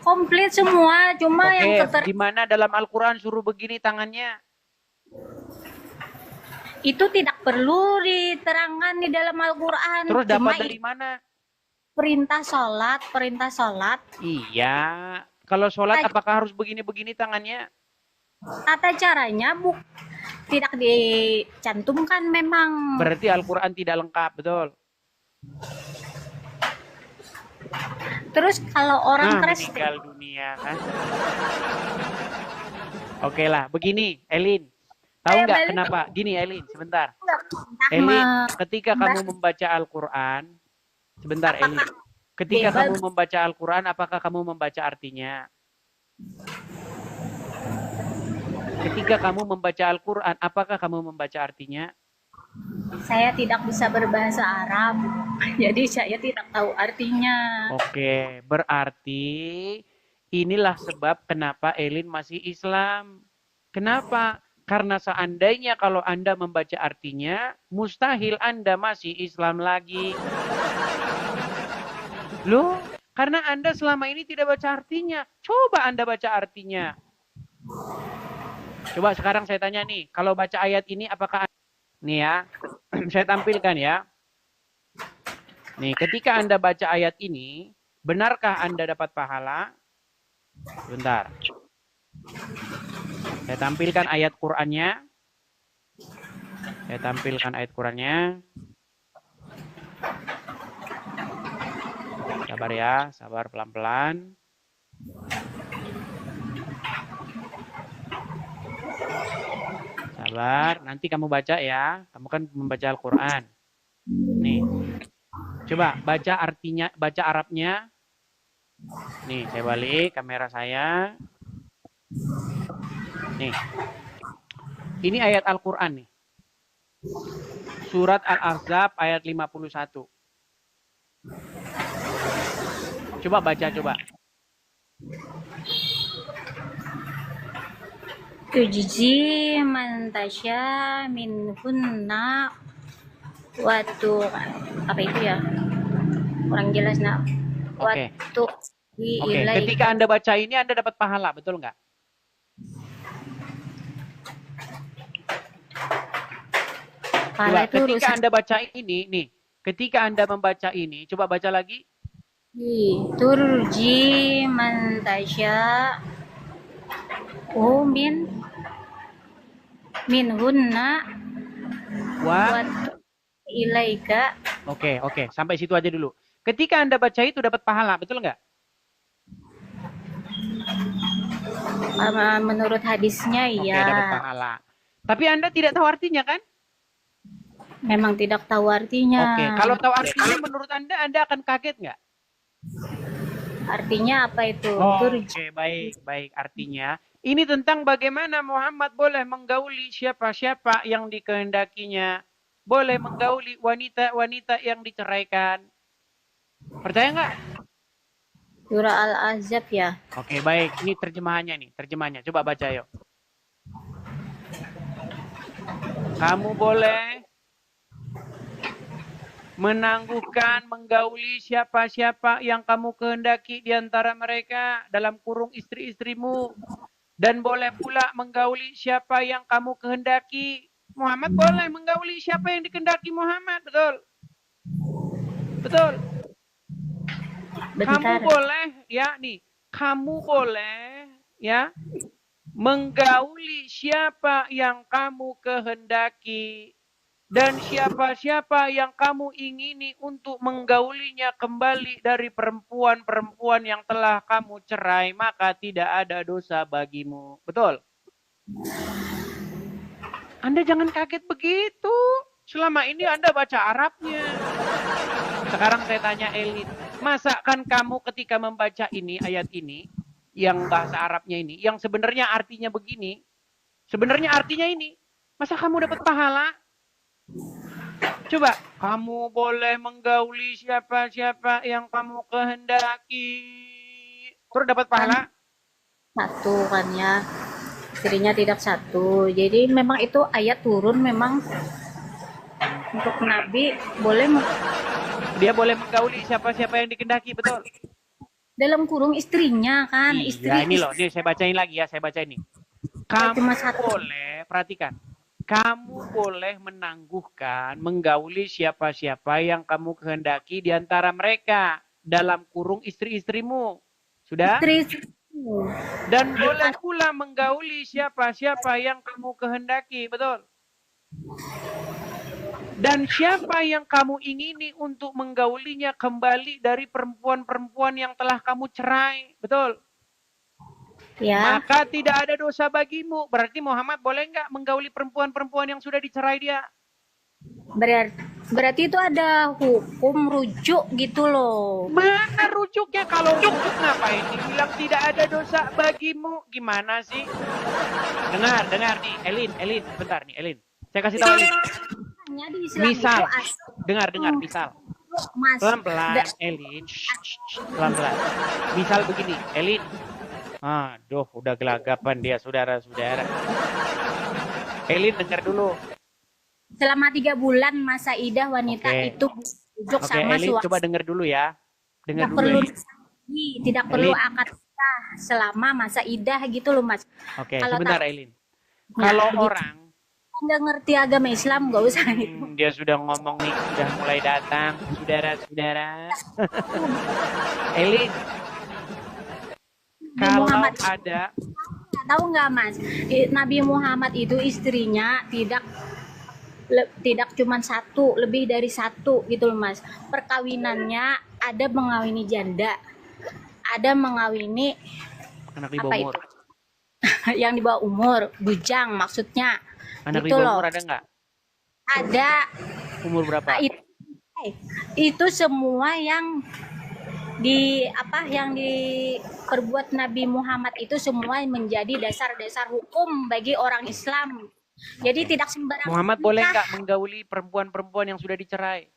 Komplit semua, cuma yang di mana dalam Al-Quran suruh begini tangannya? Itu tidak perlu diterangkan di dalam Al-Quran. Terus dapat dari mana? Perintah sholat. Iya, kalau sholat apakah harus begini-begini tangannya? Tata caranya tidak dicantumkan memang. Berarti Al-Quran tidak lengkap, betul? Terus kalau orang Kristen meninggal dunia kan? Oke lah, begini Elin. Tahu nggak kenapa? Gini Elin, sebentar. Elin, ketika kamu membaca Al-Quran, sebentar Elin. Ketika Bebas. kamu membaca Al-Quran, apakah kamu membaca artinya? Ketika kamu membaca Al-Quran, apakah kamu membaca artinya? Saya tidak bisa berbahasa Arab, jadi saya tidak tahu artinya. Oke, berarti inilah sebab kenapa Elin masih Islam. Kenapa? Karena seandainya kalau Anda membaca artinya, mustahil Anda masih Islam lagi. Loh, karena Anda selama ini tidak baca artinya. Coba Anda baca artinya. Coba sekarang saya tanya nih, kalau baca ayat ini apakah nih ya, saya tampilkan ya. Nih, ketika Anda baca ayat ini, benarkah Anda dapat pahala? Bentar. Saya tampilkan ayat Qur'annya. Saya tampilkan ayat Qur'annya. Sabar ya, sabar pelan-pelan. Sabar, nanti kamu baca ya. Kamu kan membaca Al-Quran. Nih, coba baca artinya, baca Arabnya. Nih, saya balik kamera saya. Nih, ini ayat Al-Quran nih. Surat Al-Ahzab ayat 51. Coba baca, coba. Tujzi man tasya minhunna watu apa itu ya? Kurang jelas nak. Oke. Watu Oke, ketika Anda baca ini Anda dapat pahala, betul nggak? Coba ketika Anda baca ini, nih, ketika Anda membaca ini, coba baca lagi. Turji man tasya minhunna wa ilaika. Oke, sampai situ aja dulu. Ketika Anda baca itu dapat pahala, betul nggak? Menurut hadisnya iya. Oke, dapat pahala. Tapi Anda tidak tahu artinya kan? Memang tidak tahu artinya. Oke, kalau tahu artinya menurut Anda akan kaget nggak? Artinya apa itu? Oke, baik. Artinya, ini tentang bagaimana Muhammad boleh menggauli siapa-siapa yang dikehendakinya. Boleh menggauli wanita-wanita yang diceraikan. Percaya nggak? Surah Al-Ahzab ya. Oke, baik. Ini terjemahannya nih. Terjemahannya. Coba baca yuk. Kamu boleh menangguhkan, menggauli siapa-siapa yang kamu kehendaki di antara mereka dalam kurung istri-istrimu. Dan boleh pula menggauli siapa yang kamu kehendaki. Muhammad boleh menggauli siapa yang dikehendaki Muhammad. Betul? Betul? Bentar. Kamu boleh, ya nih. Kamu boleh, ya. Menggauli siapa yang kamu kehendaki. Dan siapa-siapa yang kamu ingini untuk menggaulinya kembali dari perempuan-perempuan yang telah kamu cerai, maka tidak ada dosa bagimu. Betul? Anda jangan kaget begitu. Selama ini Anda baca Arabnya. Sekarang saya tanya Elin, masa kan kamu ketika membaca ini, ayat ini, yang bahasa Arabnya ini, yang sebenarnya artinya begini, sebenarnya artinya ini, masa kamu dapat pahala? Coba, kamu boleh menggauli siapa-siapa yang kamu kehendaki. Terus dapat pahala? Satu kan ya. Istrinya tidak satu. Jadi memang itu ayat turun memang untuk Nabi boleh dia boleh menggauli siapa-siapa yang dikehendaki, betul? Dalam kurung istrinya kan. Iya, ini loh, ini saya bacain lagi ya, saya baca ini. Kamu boleh, perhatikan. Kamu boleh menangguhkan, menggauli siapa-siapa yang kamu kehendaki di antara mereka dalam kurung istri-istrimu. Sudah? Dan boleh pula menggauli siapa-siapa yang kamu kehendaki, betul? Dan siapa yang kamu ingini untuk menggaulinya kembali dari perempuan-perempuan yang telah kamu cerai, betul? Ya. Maka tidak ada dosa bagimu. Berarti Muhammad boleh nggak menggauli perempuan-perempuan yang sudah dicerai dia? Berarti itu ada hukum rujuk gitu loh. Mana rujuknya? Kalau rujuk ngapain dibilang tidak ada dosa bagimu? Gimana sih? Dengar nih, Elin, bentar nih, Elin. Saya kasih tahu Elin. Hanya di Islam Misal, itu ada dengar, misal. Mas. Pelan-pelan, Elin. Pelan-pelan. Misal begini, Elin. Aduh, udah gelagapan dia, saudara-saudara. Elin, dengar dulu. Selama 3 bulan masa idah wanita itu rujuk sama Elin, suami. coba dengar dulu ya. Dengar Tidak dulu, perlu Elin. tidak perlu akad nikah selama masa idah gitu loh, Mas. Oke, Kalau sebentar, Elin. Kalau orang nggak ngerti agama Islam, nggak usah itu. dia sudah ngomong nih, sudah mulai datang, saudara-saudara. Elin, kalau Muhammad ada, tahu nggak, Mas? Nabi Muhammad itu istrinya tidak cuma satu, lebih dari satu gitu loh, Mas. Perkawinannya ada mengawini janda, ada mengawini anak di bawah umur. itu? Yang di bawah umur, bujang maksudnya. Anak di Gitu bawah loh. umur ada nggak? Ada. Umur berapa? Itu semua yang diperbuat Nabi Muhammad itu semua menjadi dasar-dasar hukum bagi orang Islam. Jadi tidak sembarangan. Muhammad boleh nggak menggauli perempuan-perempuan yang sudah dicerai?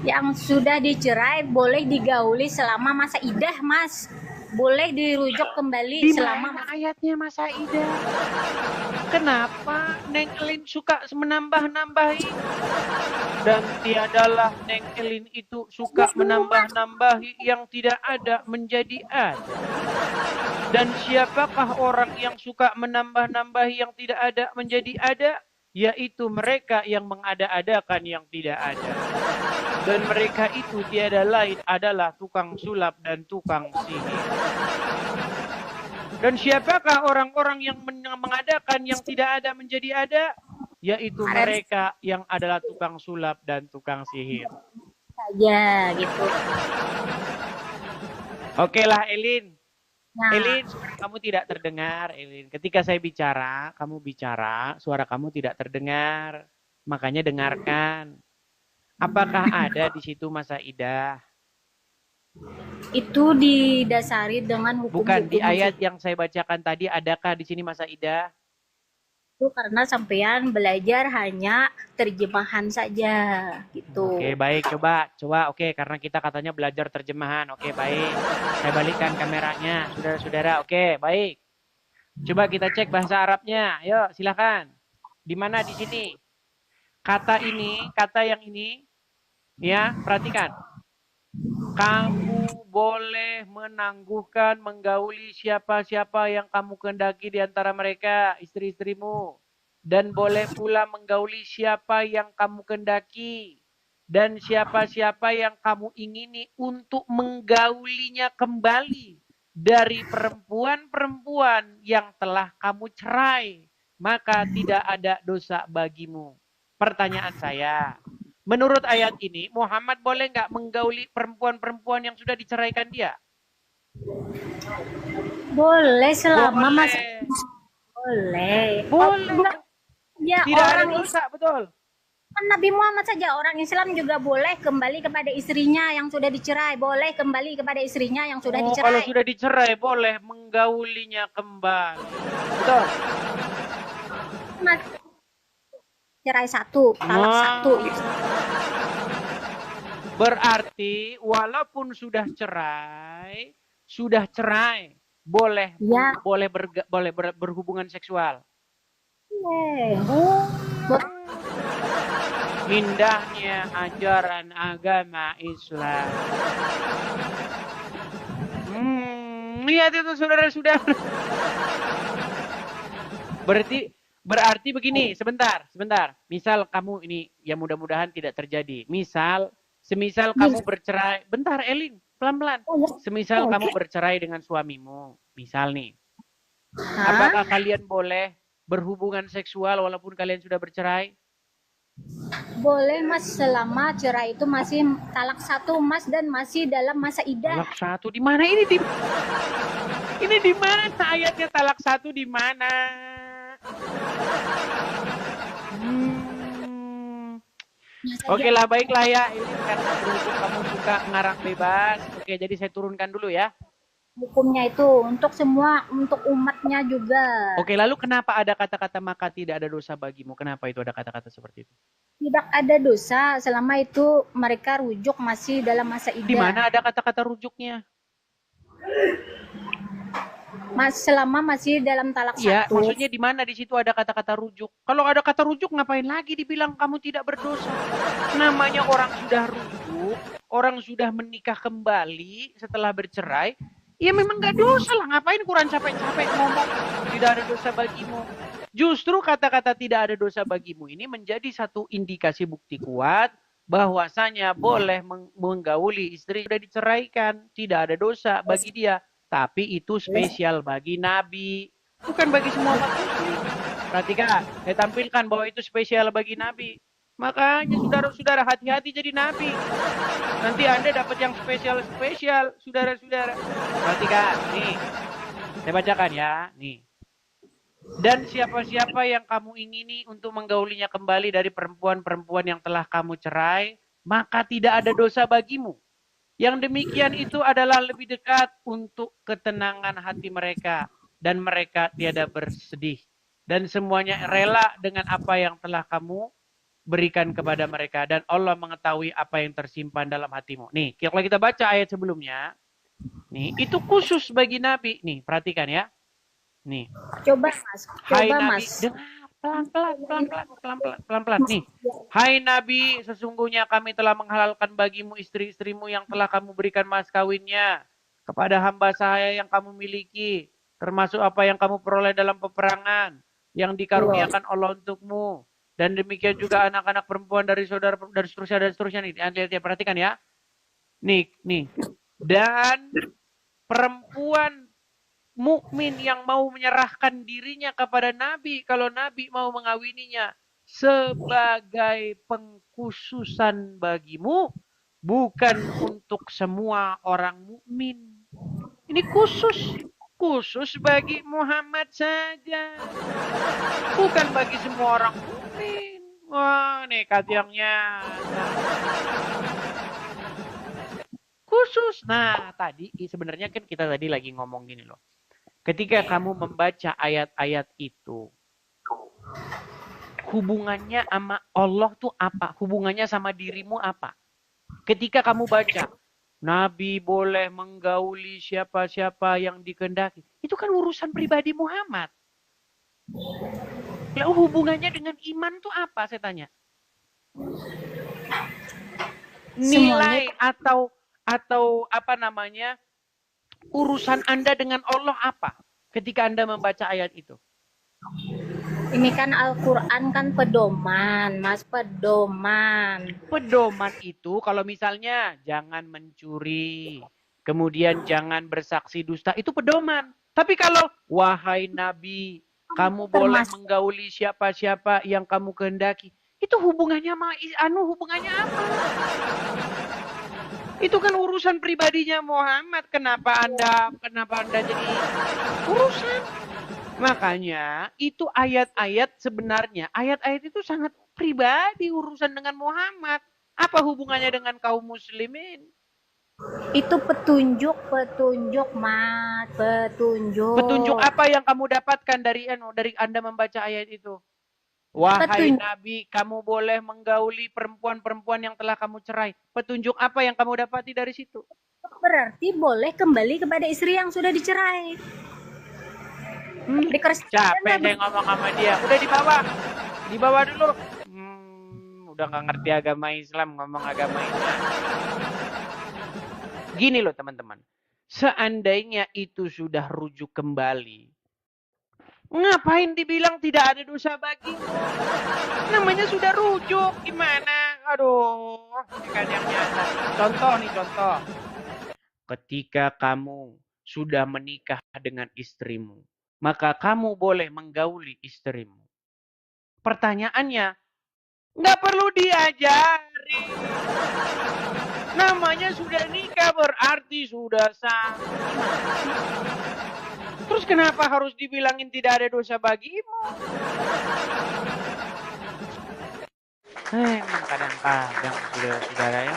Yang sudah dicerai boleh digauli selama masa idah, Mas. Boleh dirujuk kembali selama ayatnya masa idah. Kenapa Neng Elin suka menambah-nambahi? Dan tiadalah Neng Elin itu suka menambah-nambahi yang tidak ada menjadi ada. Dan siapakah orang yang suka menambah-nambahi yang tidak ada menjadi ada? Yaitu mereka yang mengada-adakan yang tidak ada. Dan mereka itu tiada lain adalah tukang sulap dan tukang sihir. Dan siapakah orang-orang yang mengadakan yang tidak ada menjadi ada? Yaitu mereka yang adalah tukang sulap dan tukang sihir. Saja gitu. Oke lah, Elin. Nah, Elin, suara kamu tidak terdengar, Elin. Ketika saya bicara, kamu bicara, suara kamu tidak terdengar. Makanya dengarkan. Apakah ada di situ masa idah? itu didasari dengan hukum. Bukan di ayat yang saya bacakan tadi, adakah di sini masa idah? Itu karena sampean belajar hanya terjemahan saja gitu. Oke, baik, coba. Oke, karena kita katanya belajar terjemahan. Oke, baik. Saya balikkan kameranya, saudara-saudara. Oke, baik. Coba kita cek bahasa Arabnya. Ayo, silakan. Di mana di sini? Kata yang ini, ya, perhatikan. Kamu boleh menangguhkan, menggauli siapa-siapa yang kamu kehendaki di antara mereka, istri-istrimu. Dan boleh pula menggauli siapa yang kamu kehendaki. Dan siapa-siapa yang kamu ingini untuk menggaulinya kembali dari perempuan-perempuan yang telah kamu cerai. Maka tidak ada dosa bagimu. Pertanyaan saya, menurut ayat ini, Muhammad boleh nggak menggauli perempuan-perempuan yang sudah diceraikan dia? Boleh selama masa boleh. Ya, tidak ada orang dosa, betul. Nabi Muhammad saja, orang Islam juga boleh kembali kepada istrinya yang sudah dicerai, boleh kembali kepada istrinya yang sudah dicerai. Kalau sudah dicerai boleh menggaulinya kembali. Betul. Cerai satu, talak satu. Berarti walaupun sudah cerai, boleh berhubungan seksual. Indahnya ajaran agama Islam. Lihat itu saudara-saudara. Berarti begini, sebentar. Misal kamu ini, ya mudah-mudahan tidak terjadi. Semisal kamu bercerai, bentar Elin, pelan-pelan. Semisal kamu bercerai dengan suamimu, misal nih. Apakah kalian boleh berhubungan seksual walaupun kalian sudah bercerai? Boleh, Mas, selama cerai itu masih talak satu, Mas, dan masih dalam masa idah. Talak satu di mana ini? Ini di mana ayatnya talak satu di mana? Oke lah, baiklah ya. Ini karena berhubung kamu suka ngarang bebas. Oke, jadi saya turunkan dulu ya. Hukumnya itu untuk semua, untuk umatnya juga. Oke, lalu kenapa ada kata-kata maka tidak ada dosa bagimu? Kenapa itu ada kata-kata seperti itu? Tidak ada dosa selama itu mereka rujuk masih dalam masa iddah. Di mana ada kata-kata rujuknya? Selama masih dalam talak Ya, satu. maksudnya di mana di situ ada kata-kata rujuk? Kalau ada kata rujuk, ngapain lagi dibilang kamu tidak berdosa? Namanya orang sudah rujuk, orang sudah menikah kembali setelah bercerai, ya memang gak dosa lah. Ngapain kurang capek-capek ngomong tidak ada dosa bagimu? Justru kata-kata tidak ada dosa bagimu ini menjadi satu indikasi bukti kuat bahwasanya boleh menggauli istri sudah diceraikan, tidak ada dosa bagi dia. Tapi itu spesial bagi Nabi, bukan bagi semua umat muslim. Perhatikan, saya tampilkan bahwa itu spesial bagi Nabi. Makanya saudara-saudara hati-hati jadi Nabi. Nanti Anda dapat yang spesial-spesial, saudara-saudara. Perhatikan, nih. Saya bacakan ya, nih. Dan siapa-siapa yang kamu ingini untuk menggaulinya kembali dari perempuan-perempuan yang telah kamu cerai, maka tidak ada dosa bagimu. Yang demikian itu adalah lebih dekat untuk ketenangan hati mereka. Dan mereka tiada bersedih. Dan semuanya rela dengan apa yang telah kamu berikan kepada mereka. Dan Allah mengetahui apa yang tersimpan dalam hatimu. Nih, kalau kita baca ayat sebelumnya. Nih, itu khusus bagi Nabi. Nih, perhatikan ya. Nih. Coba Mas. Hai Coba Nabi. Mas. Pelan-pelan nih. Hai Nabi, sesungguhnya kami telah menghalalkan bagimu istri-istrimu yang telah kamu berikan mas kawinnya kepada hamba saya yang kamu miliki, termasuk apa yang kamu peroleh dalam peperangan yang dikaruniakan Allah untukmu, dan demikian juga anak-anak perempuan dari saudara dari seterusnya nih. Lihat, perhatikan ya. Nih. Dan perempuan mukmin yang mau menyerahkan dirinya kepada Nabi kalau Nabi mau mengawininya sebagai pengkhususan bagimu, bukan untuk semua orang mukmin. Ini khusus bagi Muhammad saja, bukan bagi semua orang mukmin. Wah, nih katiangnya khusus. Nah, tadi sebenarnya kan kita tadi lagi ngomong gini loh. Ketika kamu membaca ayat-ayat itu, hubungannya sama Allah tuh apa? Hubungannya sama dirimu apa? Ketika kamu baca, Nabi boleh menggauli siapa-siapa yang dikehendaki. Itu kan urusan pribadi Muhammad. Lalu hubungannya dengan iman tuh apa, saya tanya? Nilai atau apa namanya, urusan Anda dengan Allah apa ketika Anda membaca ayat itu? Ini kan Al-Quran kan pedoman, Mas, pedoman. Pedoman itu kalau misalnya jangan mencuri, kemudian jangan bersaksi dusta, itu pedoman. Tapi kalau wahai Nabi, kamu boleh menggauli siapa-siapa yang kamu kehendaki, itu hubungannya sama hubungannya apa? Itu kan urusan pribadinya Muhammad. Kenapa Anda jadi urusan? Makanya itu ayat-ayat sebenarnya. Ayat-ayat itu sangat pribadi urusan dengan Muhammad. Apa hubungannya dengan kaum muslimin? Itu petunjuk Mas, petunjuk. Petunjuk apa yang kamu dapatkan dari Anda membaca ayat itu? Wahai Nabi, kamu boleh menggauli perempuan-perempuan yang telah kamu cerai. Petunjuk apa yang kamu dapati dari situ? Berarti boleh kembali kepada istri yang sudah dicerai. Capek saya ngomong sama dia. Udah dibawa dulu. Udah nggak ngerti agama Islam, ngomong agama Islam. Gini loh teman-teman. Seandainya itu sudah rujuk kembali, ngapain dibilang tidak ada dosa bagimu? Namanya sudah rujuk, gimana? Aduh, ini kan yang nyata. Contoh. Ketika kamu sudah menikah dengan istrimu, maka kamu boleh menggauli istrimu. Pertanyaannya, nggak perlu diajari. Namanya sudah nikah berarti sudah sah. Terus kenapa harus dibilangin tidak ada dosa bagimu? Emang kadang-kadang saudara-saudara ya.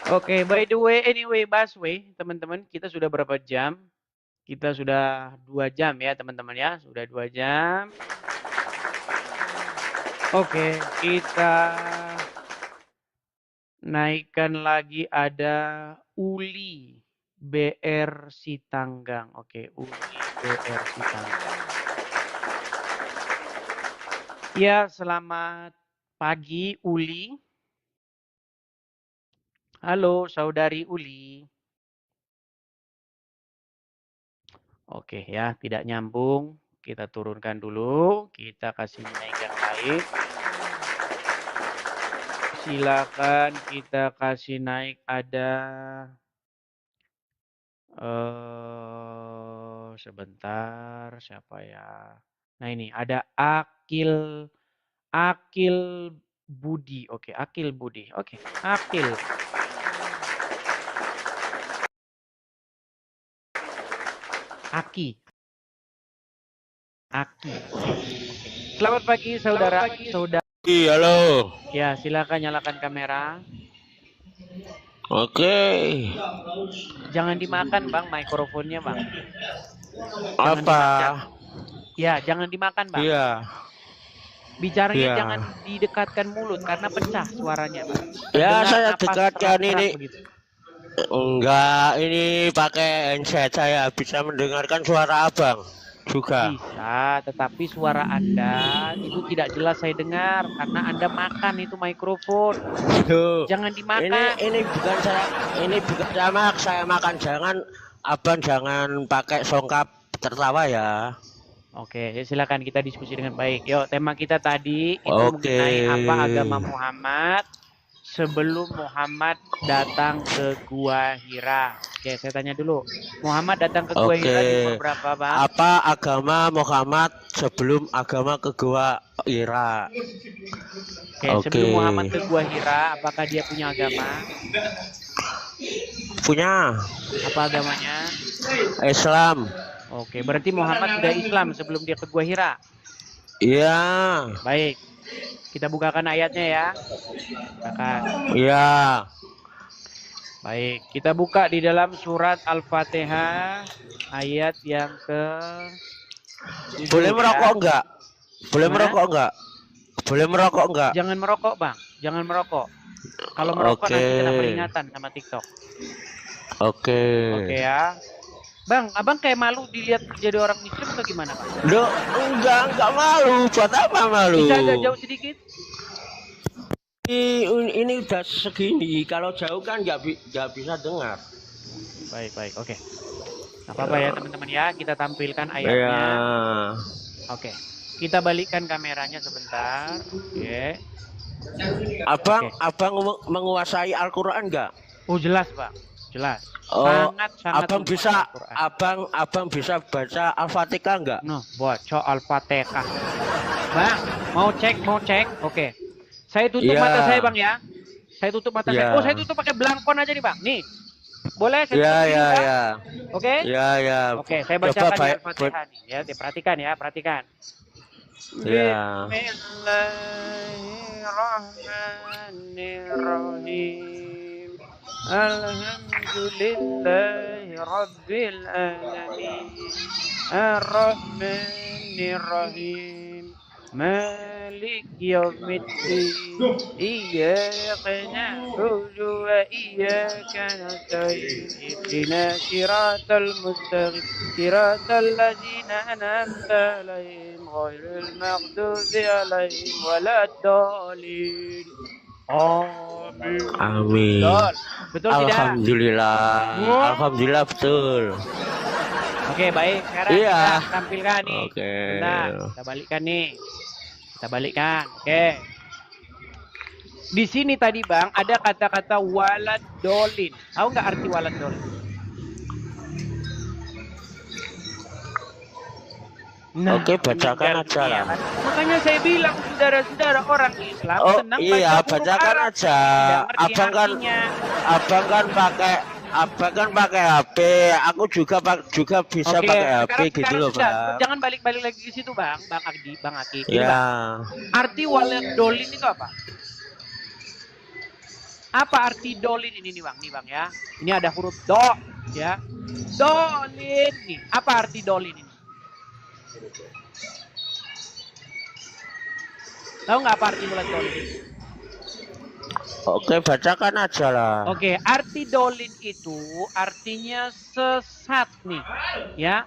Oke, by the way, anyway, Baswe, teman-teman, kita sudah berapa jam? Kita sudah 2 jam ya, teman-teman ya. Sudah 2 jam. Oke, kita naikkan lagi ada Uli BR Sitanggang. Oke, Uli BR Sitanggang. Ya, selamat pagi Uli. Halo, saudari Uli. Oke ya, tidak nyambung. Kita turunkan dulu. Kita kasih naik yang lain. Silakan kita kasih naik ada sebentar siapa ya? Nah ini ada Akil Budi. Oke, Akil Budi. Oke, Akil. Aki. Selamat pagi saudara. Halo. Ya, silakan nyalakan kamera. Oke. Jangan dimakan, Bang, mikrofonnya, Bang. Apa? Ya, jangan dimakan, Bang. Iya. Bicaranya Iya. jangan didekatkan mulut karena pecah suaranya, Bang. Ya, Dengar saya napas dekatkan keras-keras ini. begitu. Enggak, ini pakai handset saya bisa mendengarkan suara abang juga. Bisa, tetapi suara Anda itu tidak jelas saya dengar karena Anda makan itu mikrofon. Duh, Jangan dimakan. ini bukan saya makan. Abang jangan pakai songkap tertawa ya. Oke, silakan kita diskusi dengan baik. Yuk, tema kita tadi itu Oke. mengenai apa agama Muhammad sebelum Muhammad datang ke Gua Hira. Oke, saya tanya dulu. Muhammad datang ke Gua Hira di umur berapa, Bang? Apa agama Muhammad sebelum agama ke Gua Hira? Oke, sebelum Muhammad ke Gua Hira, apakah dia punya agama? Punya. Apa agamanya? Islam. Oke, berarti Muhammad sudah Islam sebelum dia ke Gua Hira. Iya. Baik. Kita bukakan ayatnya ya. Bukakan. Iya. Baik, kita buka di dalam surat Al-Fatihah ayat yang ke Boleh merokok enggak? Boleh merokok enggak? Boleh merokok enggak? Jangan merokok, Bang. Jangan merokok. Kalau merokok nanti kena peringatan sama TikTok. Oke ya. Bang, abang kayak malu dilihat jadi orang Muslim atau gimana, Bang? Loh, enggak malu. Buat apa malu? Bisa agak jauh sedikit? Ini udah segini. Kalau jauh kan nggak bisa dengar. Baik, oke. Nggak apa-apa ya teman-teman ya. Kita tampilkan ayatnya. Ya. Oke. Kita balikkan kameranya sebentar. Oke. Abang menguasai Al-Quran nggak? Oh jelas, Bang. Jelas. Oh, Sangat abang bisa baca Al-Fatihah nggak? No, baca Al-Fatihah. Bang, mau cek. Oke. Saya tutup mata saya, Bang ya. Saya tutup mata saya. Oh, saya tutup pakai belangkon aja nih, Bang. Nih. Boleh saya tutup Ya. Oke? Ya. Oke, saya bacakan Al-Fatihah nih ya. Perhatikan. Ya. Bismillahirrahmanirrahim. Alhamdulillahi Rabbil Alamin. Ar-Rahmanir-Rahim. Malik Yawmiddin. Iyyaka na'budu wa iyyaka nasta'in. Ihdina siratal mustaqim. Siratal ladzina an'amta 'alaihim ghairil maghdubi 'alaihim waladdallin. Amin. Betul tidak? Alhamdulillah betul. Oke, baik. Sekarang kita tampilkan nih. Oke. Bentar, kita balikkan. Oke. Di sini tadi, Bang, ada kata-kata walad dolin. Tahu nggak arti walad dolin? Nah, Oke, bacakan aja lah. Makanya saya bilang saudara-saudara orang Islam senang iya, baca huruf bacakan Arab. aja. Abang kan Abang kan pakai HP, aku juga bisa Oke, pakai HP gitu sekarang loh, sudah. Bang. Jangan balik-balik lagi ke situ, Bang. Bang Agdi, Bang Aki. Ini, Ya. Bang. Arti walad dolin itu apa? Apa arti dolin ini nih, Bang? Nih, Bang ya. Ini ada huruf do, ya. Dolin nih. Apa arti dolin ini? Tahu nggak apa arti walad dolin ini? Oke, bacakan aja lah. Oke, arti dolin itu artinya sesat nih, ya.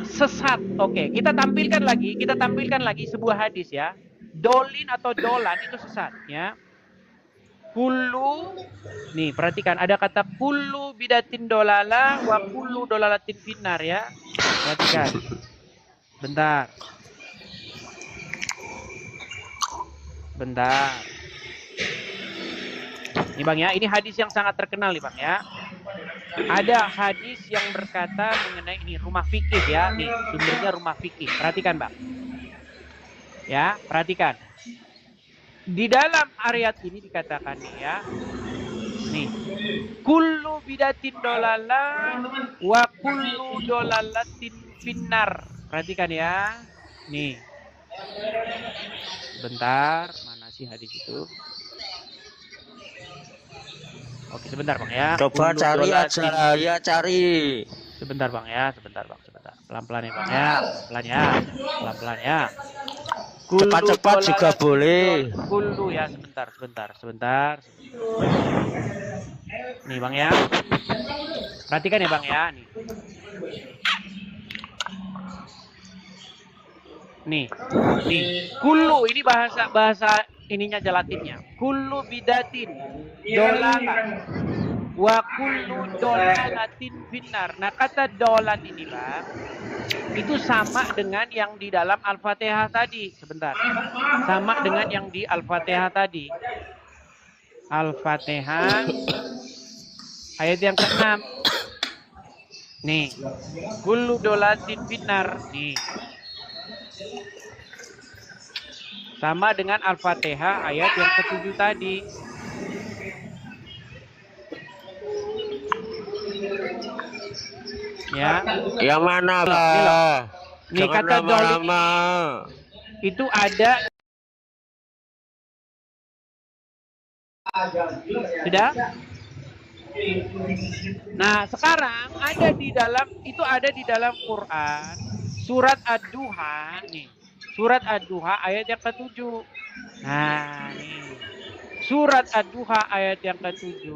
Sesat. Oke, kita tampilkan lagi sebuah hadis ya. Dolin atau dolan itu sesat, ya. Kullu, nih perhatikan ada kata kullu bidatin dolala wa kullu dolalatin finnar ya. Perhatikan. Bentar. Ini Bang ya, ini hadis yang sangat terkenal nih Bang ya. Ada hadis yang berkata mengenai ini rumah fikih ya. Nih, sumbernya rumah fikih. Perhatikan Bang. Ya, perhatikan. Di dalam ayat ini dikatakan nih ya. Nih. Kullu bidatin dolala wa kullu dolalatin finnar. Perhatikan ya. Nih. Bentar, mana sih hadis itu? Oke, sebentar Bang ya. Coba cari aja, ya cari. Sebentar Bang ya, sebentar. Pelan-pelan ya Bang ya, pelan-pelan ya. Cepat-cepat juga boleh. Kullu ya, sebentar. Nih Bang ya. Perhatikan ya Bang ya, nih. Nih. Kullu ini bahasa ininya Latinnya. Kullu bidatin dolalan wa kullu dolalatin finnar. Nah, kata dolan ini Bang, itu sama dengan yang di dalam Al-Fatihah tadi. Sebentar. Sama dengan yang di Al-Fatihah tadi. Al-Fatihah ayat yang ke-6. Nih. Kullu dolalatin finnar. Nih. Sama dengan Al-Fatihah ayat yang ke-7 tadi. Ya. Yang mana, Pak? Nih kata dolin itu ada. Sudah? Nah, sekarang ada di dalam Quran surat Ad-Duha nih. Surat Ad-Duha ayat yang ke-7. Nah, nih. Surat Ad-Duha ayat yang ke-7.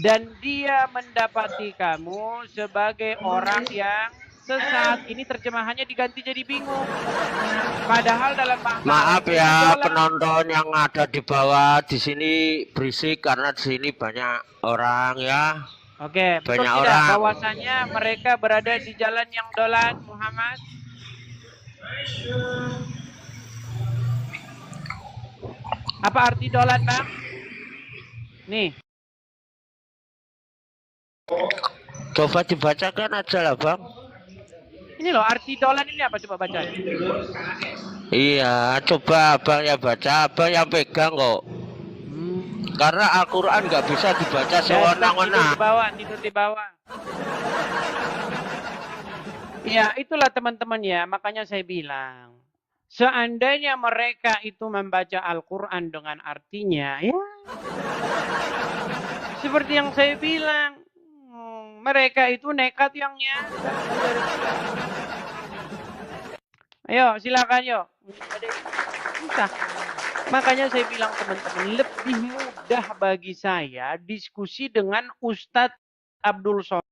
Dan dia mendapati kamu sebagai orang yang sesat. Ini terjemahannya diganti jadi bingung. Padahal dalam bahasa maaf ya penonton yang ada di bawah di sini berisik karena di sini banyak orang ya. Oke, betul banyak tidak orang. bahwasanya mereka berada di jalan yang dolan, Muhammad? Apa arti dolan, Bang? Nih. Coba dibacakan aja lah Bang. Ini loh arti dolan ini apa, coba baca. Iya, coba Abang yang baca, Abang yang pegang kok. Karena Al-Quran nggak bisa dibaca sewenang-wenang. Tidur di bawah. Ya, itulah teman-teman ya, makanya saya bilang. Seandainya mereka itu membaca Al-Quran dengan artinya, ya. Seperti yang saya bilang, mereka itu nekat yang nyata. Ayo, silakan yuk. Susah. Makanya saya bilang teman-teman, lebih mudah bagi saya diskusi dengan Ustadz Abdul Somad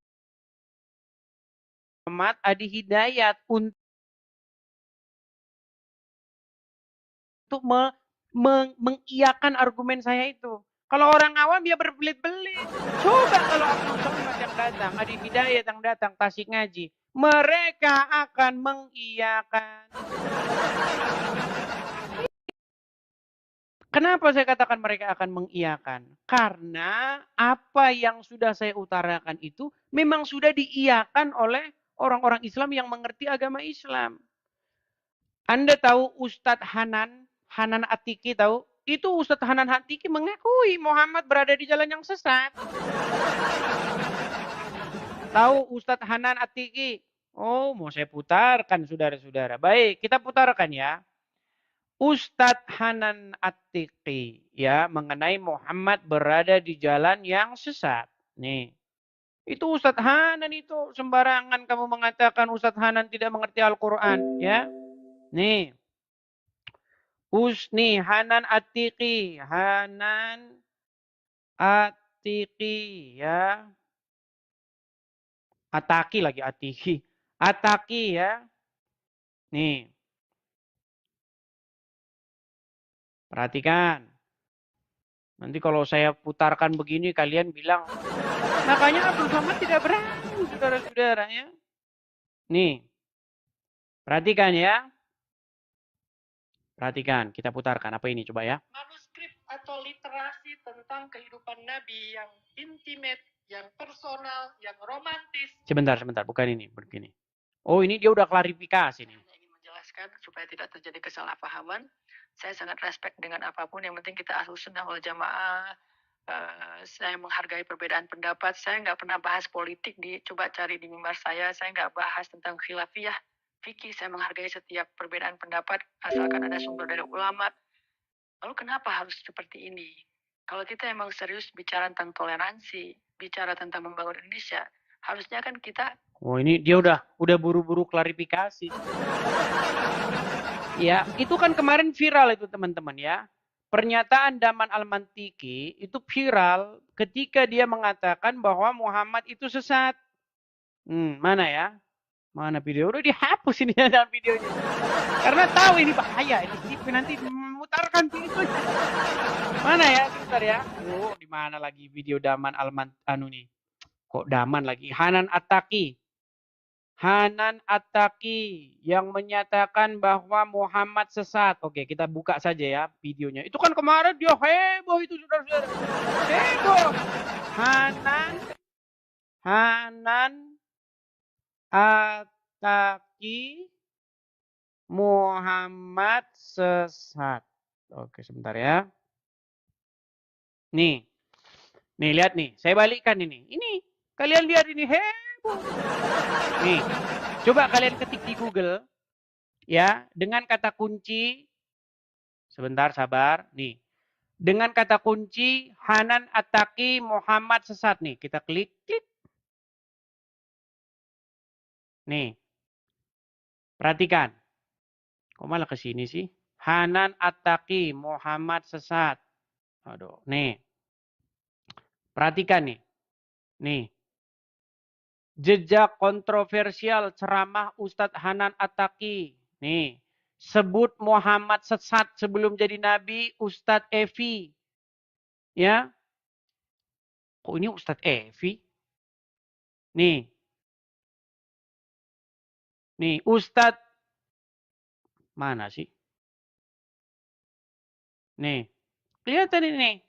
Adi Hidayat untuk mengiyakan argumen saya itu. Kalau orang awam dia berbelit-belit. Coba kalau Abdul Somad yang datang, Adi Hidayat yang datang, Tasik Ngaji, mereka akan mengiyakan. Kenapa saya katakan mereka akan mengiyakan? Karena apa yang sudah saya utarakan itu memang sudah diiyakan oleh orang-orang Islam yang mengerti agama Islam. Anda tahu Ustadz Hanan Atiki tahu? itu Ustadz Hanan Atiki mengakui Muhammad berada di jalan yang sesat. Tahu Ustadz Hanan Atiki? Oh, mau saya putarkan saudara-saudara. Baik, kita putarkan ya. Ustadz Hanan Atiki ya mengenai Muhammad berada di jalan yang sesat. Nih. Itu Ustadz Hanan itu sembarangan kamu mengatakan Ustadz Hanan tidak mengerti Al-Qur'an, ya. Nih. Nih Hanan Atiki, Hanan Atiki ya. Ataki lagi Atiki. Ataki ya. Nih. Perhatikan. Nanti kalau saya putarkan begini kalian bilang, makanya Abdul Somad tidak berani, saudara-saudara ya. Nih. Perhatikan ya. Perhatikan, kita putarkan. Apa ini coba ya? Manuskrip atau literasi tentang kehidupan Nabi yang intimate, yang personal, yang romantis. Sebentar. Bukan ini. Begini. Oh, ini dia udah klarifikasi nih. Saya ingin menjelaskan supaya tidak terjadi kesalahpahaman. Saya sangat respect dengan apapun. Yang penting kita Ahlus Sunnah wal Jamaah. Saya menghargai perbedaan pendapat. Saya nggak pernah bahas politik. Coba cari di mimbar saya. Saya nggak bahas tentang khilafiyah, fikih. Saya menghargai setiap perbedaan pendapat asalkan ada sumber dari ulama. Lalu kenapa harus seperti ini? Kalau kita emang serius bicara tentang toleransi, bicara tentang membangun Indonesia, harusnya kan kita... Oh, ini dia udah buru-buru klarifikasi. Ya, itu kan kemarin viral itu teman-teman ya. Pernyataan Daman Al-Mantiki itu viral ketika dia mengatakan bahwa Muhammad itu sesat. Mana ya? Mana video? Udah dihapus ini dalam videonya. Karena tahu ini bahaya. Ini nanti memutarkan videonya. Mana ya? Sebentar ya. Oh, di mana lagi video Daman Al-Mantiki? Kok Daman lagi? Hanan Ataki. Hanan Ataki yang menyatakan bahwa Muhammad sesat. Oke, kita buka saja ya videonya. Itu kan kemarin dia heboh itu saudara-saudara. Heboh. Hanan Ataki Muhammad sesat. Oke, sebentar ya. Nih lihat nih. Saya balikkan ini. Ini kalian lihat ini heboh. Nih, coba kalian ketik di Google ya dengan kata kunci. Sebentar, sabar. Nih, dengan kata kunci Hanan Ataki Muhammad sesat nih. Kita klik. Nih, perhatikan. Kok malah ke sini sih? Hanan Ataki Muhammad sesat. Aduh, nih. Perhatikan nih. Nih. Jejak kontroversial ceramah Ustadz Hanan Ataki. Nih. Sebut Muhammad sesat sebelum jadi nabi Ustadz Evi. Ya. Kok ini Ustadz Evi? Nih. Nih, Ustadz mana sih? Nih. Kelihatan ini.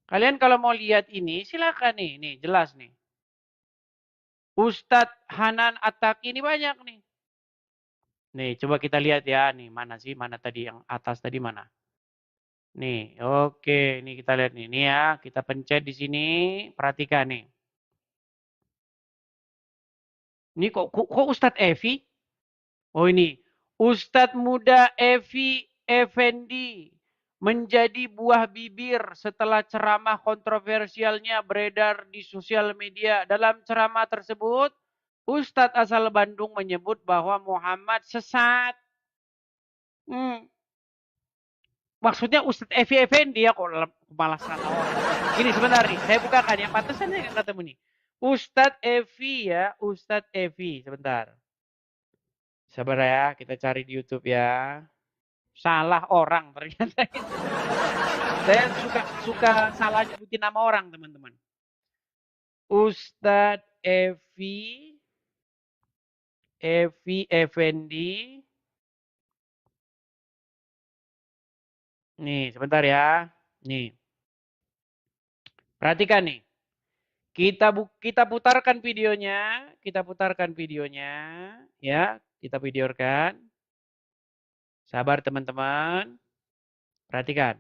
Kalian kalau mau lihat ini silakan nih, jelas nih. Ustadz Hanan Ataki ini banyak nih. Nih, coba kita lihat ya. Nih, mana sih? Mana tadi yang atas tadi mana? Nih, oke. Nih kita lihat nih. Nih ya, kita pencet di sini. Perhatikan nih. Ini kok Ustadz Evi? Oh ini. Ustadz muda Evi Effendi menjadi buah bibir setelah ceramah kontroversialnya beredar di sosial media. Dalam ceramah tersebut, Ustadz asal Bandung menyebut bahwa Muhammad sesat. Maksudnya Ustadz Evi Effendi ya, kok malah salah orang. Gini sebentar nih, saya bukakan ya, pantesannya nggak ketemu nih. Ustadz Evi ya, Ustadz Evi. Sebentar. Sabar ya, kita cari di YouTube ya. Salah orang ternyata. Saya suka salah nyebutin nama orang, teman-teman. Ustadz Evi Effendi. Nih, sebentar ya. Nih. Perhatikan nih. Kita putarkan videonya, ya, kita videokan. Sabar teman-teman. Perhatikan.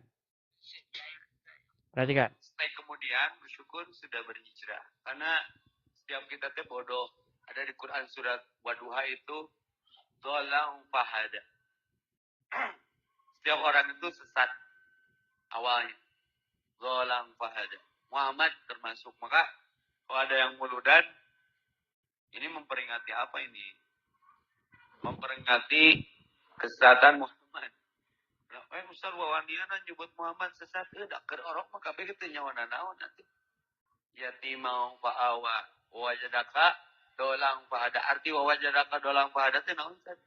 Perhatikan. Kemudian bersyukur sudah berhijrah. Karena setiap kita teh bodoh. Ada di Quran surat Waduha itu dolang fahada. Setiap orang itu sesat awalnya. Dolang fahada. Muhammad termasuk. Maka kalau ada yang muludan, ini memperingati apa ini? Memperingati kesesatan Muhammad. Ustaz wawaniana nyebut Muhammad sesat. Dak keur orok mah kabeh teh nyawana naon nanti. Yatimau fa'awa wajadaka dolang fahada. Arti wajadaka dolang fahada teh naon Ustaz?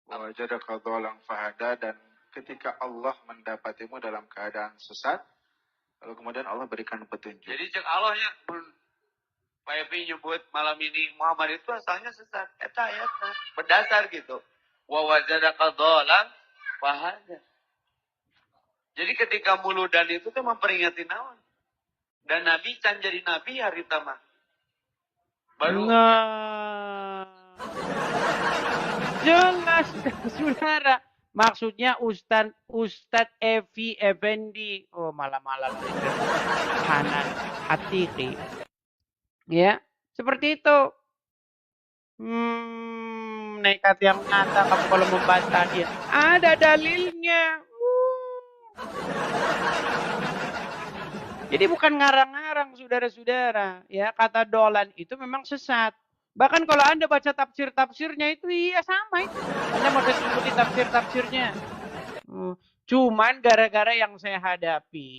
Wajadaka dolang fahada, dan ketika Allah mendapatimu dalam keadaan sesat, lalu kemudian Allah berikan petunjuk. Jadi cek Allahnya Pak Evi nyebut malam ini Muhammad itu asalnya sesat. Eta ayatna berdasar gitu. Wa wajadaka dolang fahada. Jadi ketika muludan itu tuh memperingati naon. Dan Nabi can jadi Nabi hari tamah. Baru Jelas, saudara. Maksudnya Ustadz Evi Effendi. Oh, malam-malam. Hanan Atiki. Ya, seperti itu. Nekat yang nyata kamu kalau membantah dia. Ada dalilnya. Jadi bukan ngarang-ngarang, saudara-saudara. Ya, kata dolan itu memang sesat. Bahkan kalau Anda baca tafsir-tafsirnya itu iya sama itu. Anda mau sebutin tafsir-tafsirnya. Cuman gara-gara yang saya hadapi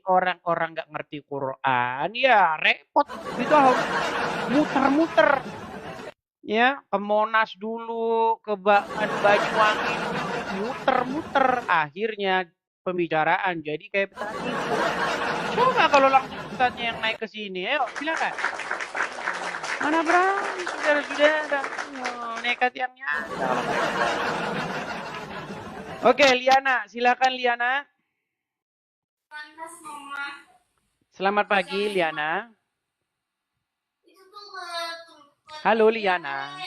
orang-orang nggak ngerti Quran, ya repot. Itu harus muter-muter. Ya, ke Monas dulu, ke Banyuwangi, muter-muter. Akhirnya pembicaraan jadi kayak tadi. Coba kalau langsung ustadznya yang naik ke sini, ayo silakan. Mana berani saudara-saudara, nekat yang nyata. Oke, Liana, silakan Liana. Selamat pagi Liana. Halo Liana.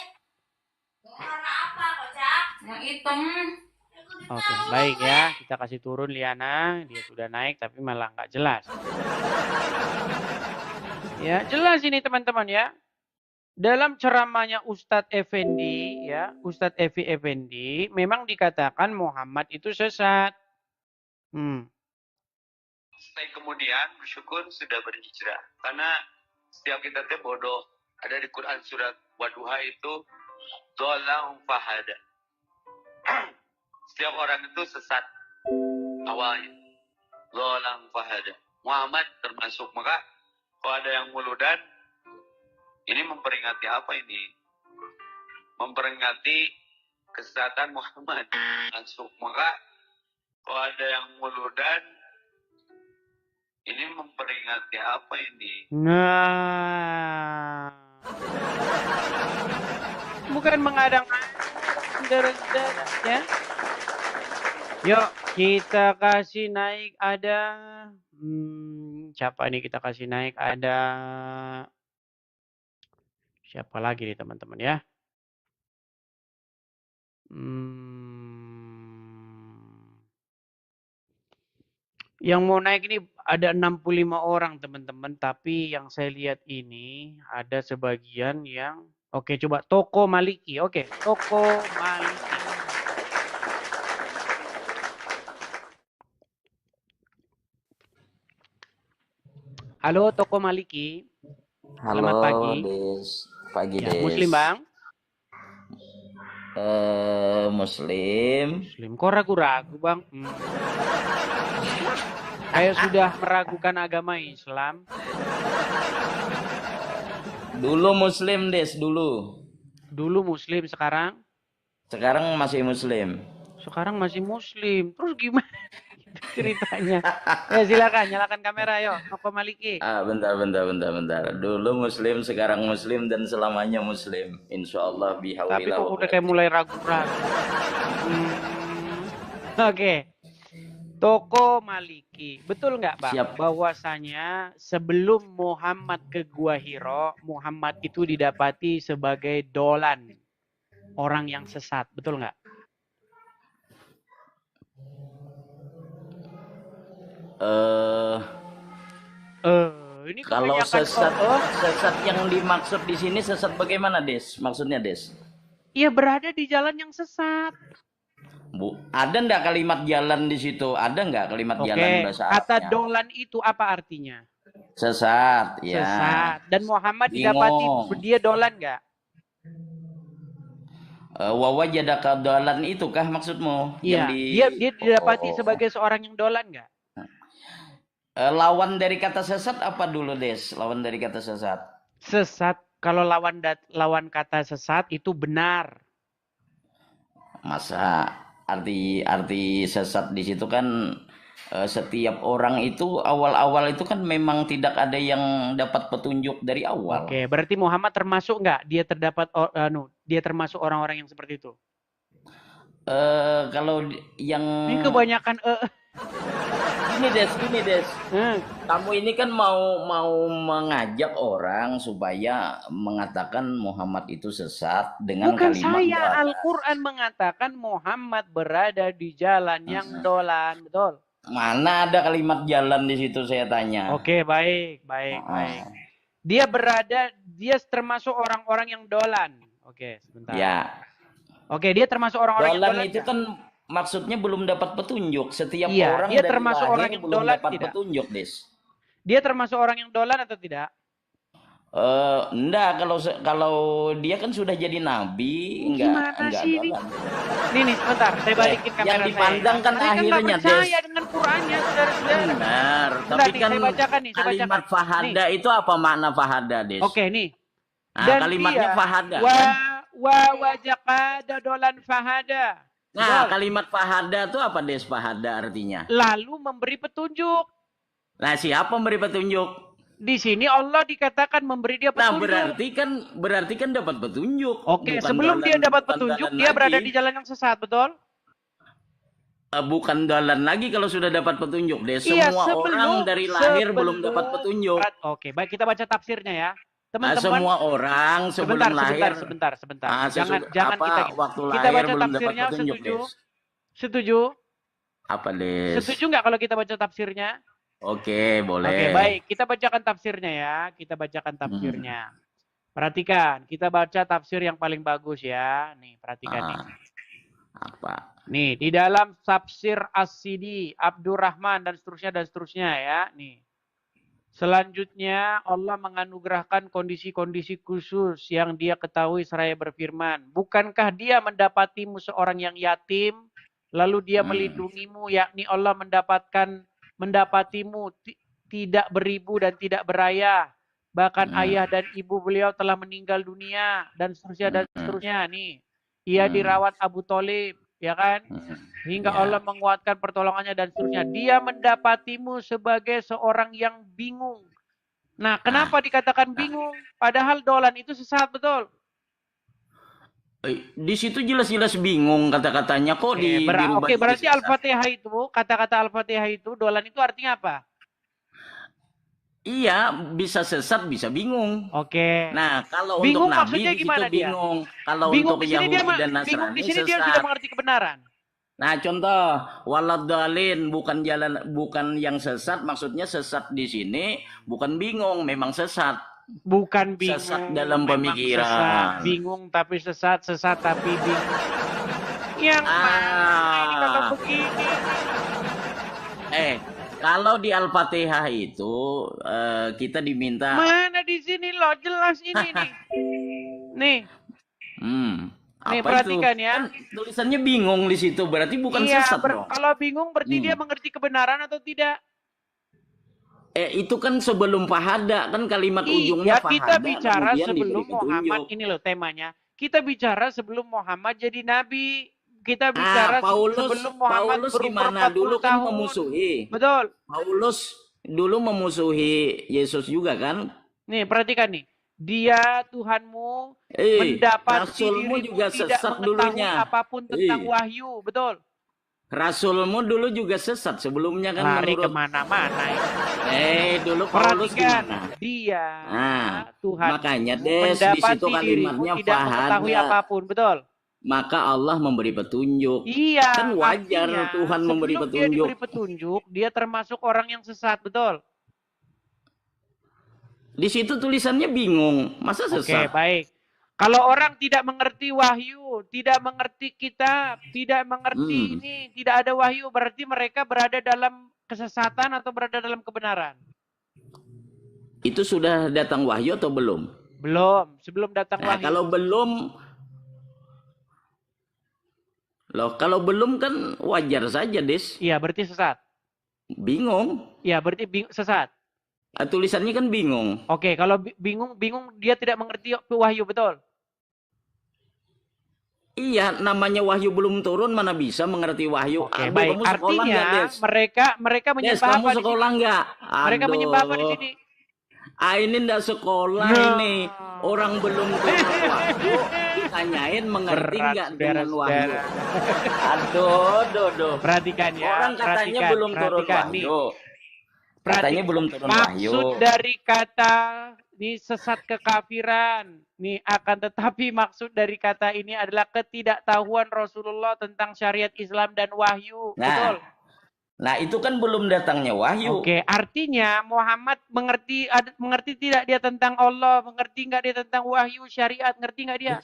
Yang hitam. Oke, baik ya. Kita kasih turun Liana. Dia sudah naik tapi malah nggak jelas. Ya, jelas ini teman-teman ya. Dalam ceramahnya Ustadz Effendi, ya, Ustadz Evi Effendi, memang dikatakan Muhammad itu sesat. Kemudian bersyukur sudah berhijrah. Karena setiap kita teh bodoh. Ada di Quran surat Waduha itu dolang fahada. Setiap orang itu sesat awalnya. Dolang fahada. Muhammad termasuk. Maka kalau ada yang muludan, ini memperingati apa ini? Memperingati kesesatan Muhammad. Masuk. Maka kalau ada yang muludan, ini memperingati apa ini? Nah, bukan mengadang-adang, ya. Yuk kita kasih naik ada. Siapa nih kita kasih naik ada? Siapa lagi nih teman-teman ya? Yang mau naik ini ada 65 orang teman-teman. Tapi yang saya lihat ini ada sebagian yang... Oke, coba Toko Maliki. Oke, Toko Maliki. Halo Toko Maliki. Selamat pagi. Des. Pagi ya, Des. Muslim Bang? Muslim. Kok ragu-ragu Bang? Kayak sudah meragukan agama Islam. Dulu Muslim Des, dulu. Dulu Muslim, sekarang? Sekarang masih Muslim. Sekarang masih Muslim. Terus gimana ceritanya? Ya silakan, nyalakan kamera yuk. Toko Maliki. Bentar. Dulu Muslim, sekarang Muslim, dan selamanya Muslim. Insyaallah bihaulillah. Tapi kok udah kayak mulai ragu-ragu. Oke. Toko Maliki. Betul nggak Bang? Siap. Bahwasanya sebelum Muhammad ke Gua Hiro, Muhammad itu didapati sebagai dolan. Orang yang sesat. Betul nggak? Ini Kalau kebanyakan sesat yang dimaksud di sini sesat bagaimana, Des? Maksudnya, Des? Iya, berada di jalan yang sesat. Bu, ada ndak kalimat jalan di situ? Ada nggak kalimat jalan bahasa Kata Arabnya? dolan itu apa artinya? Sesat, ya. Sesat. Dan Muhammad Bingung. didapati dia dolan nggak? Wawajadaka dolan itu kah maksudmu? Iya. Dia didapati sebagai seorang yang dolan nggak? Lawan dari kata sesat apa dulu, Des? Lawan dari kata sesat. Sesat, kalau lawan kata sesat itu benar. Masa arti sesat di situ kan setiap orang itu awal-awal itu kan memang tidak ada yang dapat petunjuk dari awal. Oke, berarti Muhammad termasuk nggak? Dia termasuk orang-orang yang seperti itu. Kalau yang ini kebanyakan Gini Des. Kamu ini kan mau mengajak orang supaya mengatakan Muhammad itu sesat dengan bukan kalimat saya, doa. Al-Quran mengatakan Muhammad berada di jalan yang dolan, betul? Mana ada kalimat jalan di situ, saya tanya. Oke, baik. Dia termasuk orang-orang yang dolan. Oke, sebentar. Ya. Oke, dia termasuk orang-orang yang dolan. Dolan itu kan maksudnya belum dapat petunjuk. Setiap Iya, orang dia dari termasuk lahir orang yang belum dolan dapat tidak? petunjuk, Des. Dia termasuk orang yang dolan atau tidak? Enggak, kalau dia kan sudah jadi nabi, enggak sih ini? dolan. Nih, sebentar, saya balikin kamera Yang dipandang kan akhirnya, Des. Saya dengan Qurannya, saudara-saudara. Benar, tapi nih, kan saya bacakan nih, kalimat fahada itu apa makna fahada, Des? Oke, nih. Nah, Dan kalimatnya dia, fahada kan? wajaqada dolan fahada. Nah, kalimat fahada itu apa, Des? Fahada artinya? Lalu memberi petunjuk. Nah, siapa memberi petunjuk? Di sini Allah dikatakan memberi dia petunjuk. Nah, berarti kan dapat petunjuk. Oke, Bukan sebelum dia dapat petunjuk, dia lagi. berada di jalan yang sesat, betul? Bukan jalan lagi kalau sudah dapat petunjuk, deh. Iya, Semua orang dari lahir belum dapat petunjuk. Oke, baik, kita baca tafsirnya ya. Teman-teman, semua orang sebelum lahir. Sebentar. Jangan waktu kita lahir baca belum dapat tafsirnya. petunjuk, Des. Setuju? Apa, Des? Setuju nggak kalau kita baca tafsirnya? Oke, boleh. Oke, baik. Kita bacakan tafsirnya ya. Kita bacakan tafsirnya. Perhatikan, kita baca tafsir yang paling bagus ya. Nih, perhatikan nih. Apa? Nih, di dalam tafsir As-Sidi, Abdurrahman dan seterusnya ya. Nih. Selanjutnya Allah menganugerahkan kondisi-kondisi khusus yang dia ketahui seraya berfirman. Bukankah dia mendapatimu seorang yang yatim, lalu dia melindungimu, yakni Allah mendapatimu tidak beribu dan tidak berayah. Bahkan ayah dan ibu beliau telah meninggal dunia dan seterusnya nih. Ia dirawat Abu Thalib, ya kan? Hingga Allah menguatkan pertolongannya dan seterusnya. Dia mendapatimu sebagai seorang yang bingung. Nah, kenapa dikatakan bingung? Padahal dolan itu sesat, betul? Di situ jelas-jelas bingung kata-katanya kok dirubah. Oke, berarti Al-Fatihah itu, kata-kata Al-Fatihah itu, dolan itu artinya apa? Iya, bisa sesat, bisa bingung. Oke. Nah, kalau bingung untuk Nabi di situ bingung. Kalau bingung untuk Yahudi dan Nasrani bingung di sini sesat. dia sudah mengerti kebenaran. Nah, contoh waladhalin bukan yang sesat, maksudnya sesat di sini bukan bingung, memang sesat. Bukan bingung. Sesat dalam pemikiran. Sesat, bingung tapi sesat tapi bingung. Yang mana ini kalau begini? Kalau di Al-Fatihah itu kita diminta. Mana di sini loh, jelas ini nih. Nih. Nih, perhatikan itu? ya. Kan tulisannya bingung di situ, berarti bukan sesat dong. Kalau bingung berarti dia mengerti kebenaran atau tidak? Itu kan sebelum fahada, kan kalimat ujungnya fahada. Kita bicara sebelum Muhammad, ini loh temanya. Kita bicara sebelum Muhammad jadi nabi. Kita bicara sebelum Muhammad Paulus gimana dulu kan memusuhi. Betul. Paulus dulu memusuhi Yesus juga kan? Nih, perhatikan nih. Dia Tuhanmu mendapati Rasulmu dirimu juga tidak sesat mengetahui dulunya. apapun tentang wahyu, betul? Rasulmu dulu juga sesat sebelumnya kan. Lari kemana-mana. Dulu Paulus gimana? Dia Tuhan makanya Des di situ kalimatnya tidak mengetahui apapun, betul? maka Allah memberi petunjuk. Iya, Kan wajar artinya Tuhan memberi sebelum dia petunjuk. diberi petunjuk, dia termasuk orang yang sesat, betul? Di situ tulisannya bingung, masa Oke, sesat? baik. Kalau orang tidak mengerti wahyu, tidak mengerti kitab, tidak mengerti ini, tidak ada wahyu, berarti mereka berada dalam kesesatan atau berada dalam kebenaran? Itu sudah datang wahyu atau belum? Belum, sebelum datang Nah, wahyu. kalau belum kan wajar saja, Des. Iya, berarti sesat. Bingung. Iya, berarti sesat. Tulisannya kan bingung. Oke, kalau bingung dia tidak mengerti wahyu, betul? Iya, namanya wahyu belum turun, mana bisa mengerti wahyu. Oke, Aduh, baik. kamu sekolah Artinya nggak, Des? mereka Des, menyembah kamu apa di sekolah sini? nggak? Mereka menyembah apa di sini? Ini ndak sekolah ini. Orang belum turun wahyu, ditanyain mengerti nggak dengan wahyu. Aduh. Perhatikan ya. Orang katanya belum turun wahyu. Katanya belum turun wahyu. Maksud dari kata ini sesat kekafiran. Nih, akan tetapi maksud dari kata ini adalah ketidaktahuan Rasulullah tentang syariat Islam dan wahyu. Betul? Nah, itu kan belum datangnya wahyu. Oke, artinya Muhammad mengerti tidak dia tentang Allah, mengerti nggak dia tentang wahyu, syariat, ngerti nggak dia?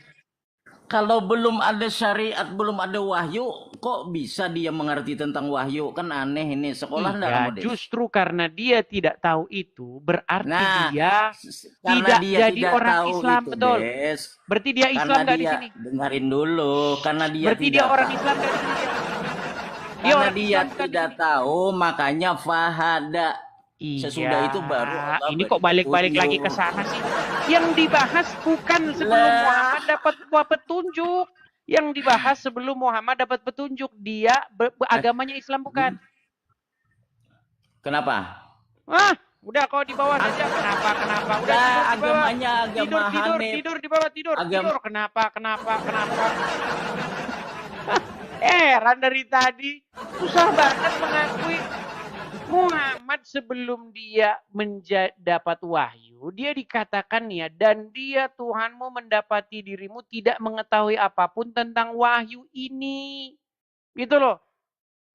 Kalau belum ada syariat, belum ada wahyu, kok bisa dia mengerti tentang wahyu? Kan aneh ini, sekolah enggak kamu, Des? Justru karena dia tidak tahu itu, berarti dia karena tidak dia jadi tidak orang tahu Islam, itu, betul? Des. Berarti dia Islam nggak di sini? Dengerin dulu, karena dia berarti tidak dia orang tahu. Islam nggak di sini? Karena dia tidak tahu, makanya fahada. Sesudah itu baru Allah ini kok balik-balik lagi ke sana sih? Yang dibahas bukan sebelum Muhammad dapat petunjuk. Yang dibahas sebelum Muhammad dapat petunjuk. Dia agamanya Islam bukan? Kenapa? Udah kau di bawah saja. Kenapa? Udah agamanya agama Hanif. Tidur di bawah, tidur. Kenapa? Heran dari tadi. Susah banget mengakui. Muhammad sebelum dia dapat wahyu, dia dikatakan ya, dan dia Tuhanmu mendapati dirimu tidak mengetahui apapun tentang wahyu ini. Gitu loh.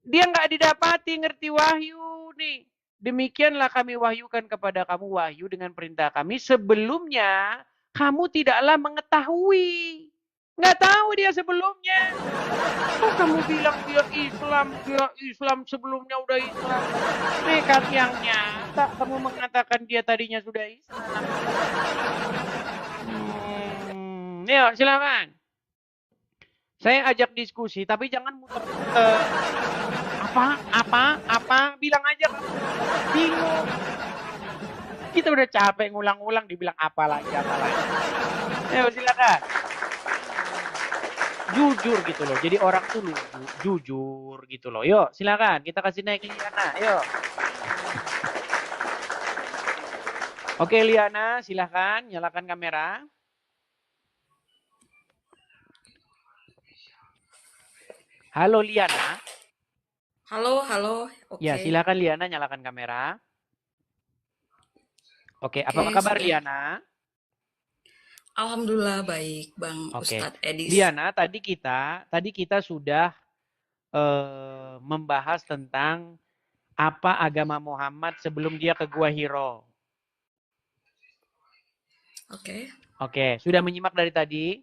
Dia nggak didapati ngerti wahyu nih. Demikianlah kami wahyukan kepada kamu wahyu dengan perintah kami. Sebelumnya kamu tidaklah mengetahui. Nggak tahu dia sebelumnya. Kok kamu bilang dia Islam sebelumnya udah Islam. Nekat yang nyata kamu mengatakan dia tadinya sudah Islam. Yuk silakan. Saya ajak diskusi tapi jangan muter-muter. Apa? Bilang aja kamu. Bingung. Kita udah capek ngulang-ulang dibilang apa lagi. Yuk silakan. Jujur gitu loh. Jadi orang tuh jujur gitu loh. Yuk, silakan. Kita kasih naik Liana. Yuk. Oke, Liana, silakan nyalakan kamera. Halo Liana. Halo. Oke. Ya, silakan Liana nyalakan kamera. Oke, apa kabar Liana? Alhamdulillah baik, Bang Ustadz Edis. Liana, tadi kita sudah membahas tentang apa agama Muhammad sebelum dia ke Gua Hiro. Oke, sudah menyimak dari tadi?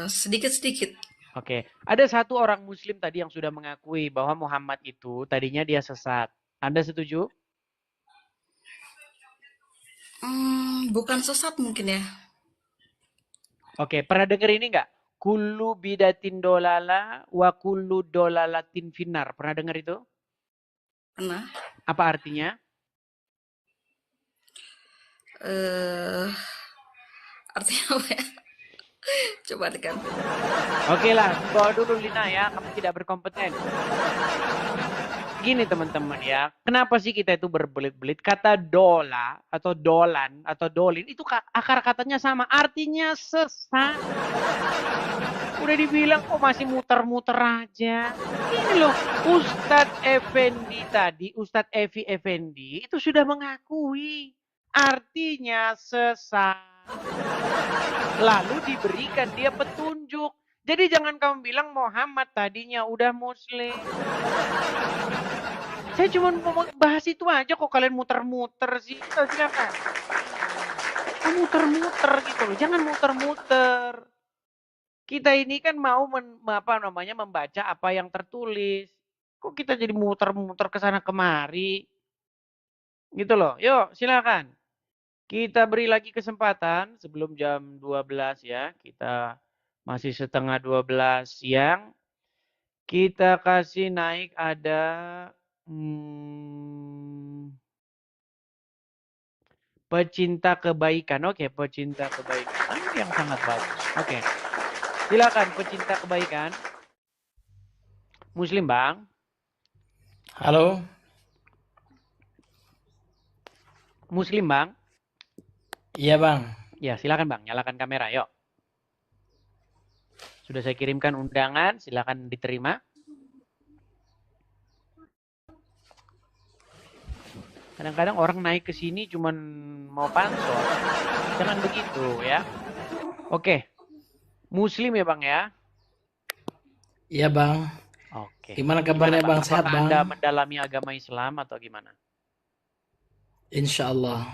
Sedikit-sedikit. Oke, ada satu orang Muslim tadi yang sudah mengakui bahwa Muhammad itu tadinya dia sesat. Anda setuju? Bukan sesat mungkin ya. Oke, pernah dengar ini nggak? Kullu bidatin dolala wa kullu dolalatin finnar. Pernah dengar itu? Pernah. Apa artinya? Artinya apa ya? Coba tekan. Oke lah, bawa dulu Lina ya. Kamu tidak berkompeten. Gini teman-teman ya, kenapa sih kita itu berbelit-belit? Kata dola atau dolan atau dolin itu akar katanya sama, artinya sesat. Udah dibilang kok masih muter-muter aja. Ini loh, Ustadz Effendi tadi, Ustadz Evi Effendi itu sudah mengakui artinya sesat. Lalu diberikan dia petunjuk. Jadi jangan kamu bilang Muhammad tadinya udah muslim. Saya cuma mau bahas itu aja kok kalian muter-muter sih. Silakan. Muter-muter gitu loh. Jangan muter-muter. Kita ini kan mau membaca apa yang tertulis. Kok kita jadi muter-muter ke sana kemari? Gitu loh. Yuk, silakan. Kita beri lagi kesempatan sebelum jam 12 ya. Kita masih setengah 12 siang. Kita kasih naik ada pecinta kebaikan. Oke, pecinta kebaikan. Yang sangat bagus. Oke. Silakan pecinta kebaikan. Muslim, Bang. Halo. Muslim, Bang. Iya, Bang. Ya, silakan, Bang. Nyalakan kamera, yuk. Sudah saya kirimkan undangan, silakan diterima. Kadang-kadang orang naik ke sini cuman mau pansos. Jangan begitu ya. Oke. Muslim ya Bang ya? Iya Bang. Oke. Gimana kabarnya Bang? Sehat Bang? Anda mendalami agama Islam atau gimana? Insya Allah.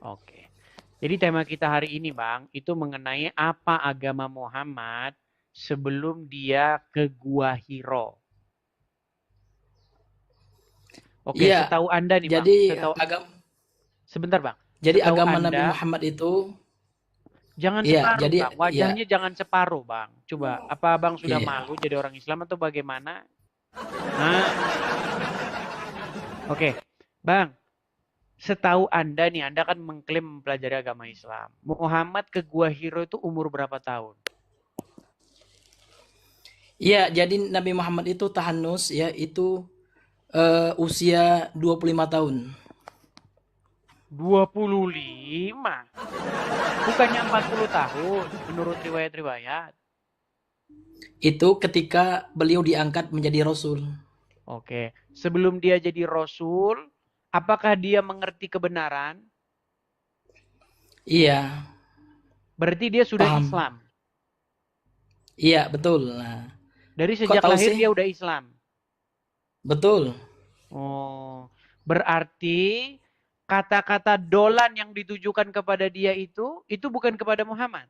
Oke. Jadi tema kita hari ini Bang, itu mengenai apa agama Muhammad sebelum dia ke Gua Hiro. Oke, ya, setahu Anda nih jadi Bang. Sebentar Bang. Jadi setahu agama Anda, Nabi Muhammad itu jangan ya, separuh jadi, Bang. Wajahnya ya. jangan separuh Bang. Coba, apa Bang sudah Iya. malu jadi orang Islam atau bagaimana? Nah. Oke. Bang, setahu Anda nih, Anda kan mengklaim mempelajari agama Islam. Muhammad ke Gua Hiro itu umur berapa tahun? Iya, jadi Nabi Muhammad itu tahanus ya, itu usia 25 tahun. 25? Bukannya 40 tahun menurut riwayat-riwayat. Itu ketika beliau diangkat menjadi Rasul. Oke. Sebelum dia jadi Rasul, apakah dia mengerti kebenaran? Iya. Berarti dia sudah Paham. Islam. Iya, betul. Nah, dari sejak lahir dia udah Islam. Betul. Oh, berarti kata-kata dolan yang ditujukan kepada dia itu bukan kepada Muhammad.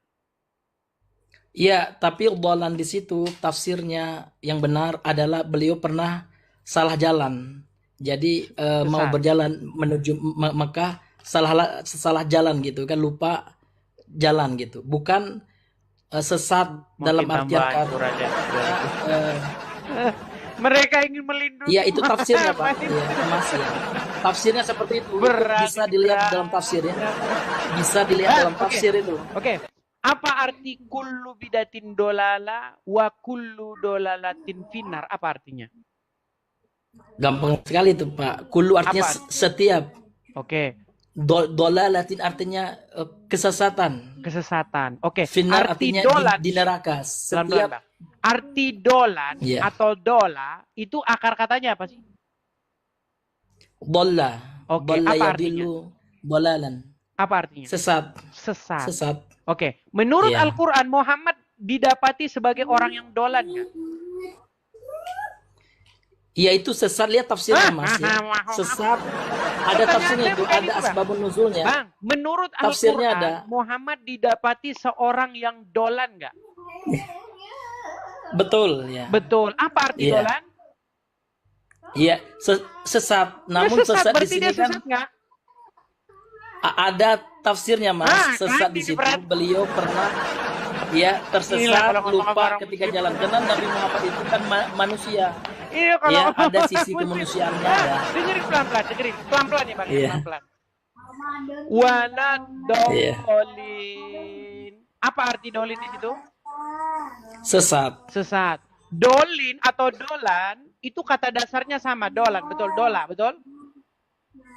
Iya, tapi dolan di situ tafsirnya yang benar adalah beliau pernah salah jalan. Jadi mau berjalan menuju Mekah salah jalan gitu kan, lupa jalan gitu. Bukan sesat dalam artian mereka ingin melindungi. Iya, itu tafsirnya Pak. Iya, Mas ya. Tafsirnya seperti itu. Bisa dilihat dalam tafsirnya. Bisa dilihat dalam tafsir itu. Oke. Apa arti kullu bidatin dolala wa kullu dolalatin finar? Apa artinya? Gampang sekali itu Pak. Kullu artinya setiap. Oke. Dolalatin artinya kesesatan. Kesesatan. Oke. Finar arti artinya dolan di neraka. Setiap arti dolan atau dola itu akar katanya apa sih? Dolla. Oke, Dolla apa artinya? Dolalan. Apa artinya? Sesat. Sesat. Sesat. Oke. Menurut Iya. Al-Quran, Muhammad didapati sebagai orang yang dolan nggak? Iya, itu sesat. Lihat tafsirnya Mas ya. Sesat. Ada tafsirnya itu. Ada asbabun nuzulnya. Bang, menurut Tafsirnya Al-Quran, Muhammad didapati seorang yang dolan nggak? Betul ya. Betul. Apa arti Iya. dolan? Iya, sesat. Namun sesat di sini kan ada tafsirnya Mas. Sesat di situ beliau pernah ya tersesat, lupa ketika jalan. Karena Nabi Muhammad itu kan manusia. Iya, kalau ya, ada sisi kemanusiaannya ya. Dengerin pelan-pelan, pelan-pelan ya Bang, Iya. pelan-pelan. Wala dolin. Apa arti dolin di situ? Sesat. Sesat. Dolin atau dolan itu kata dasarnya sama, dolan, betul, dola, betul?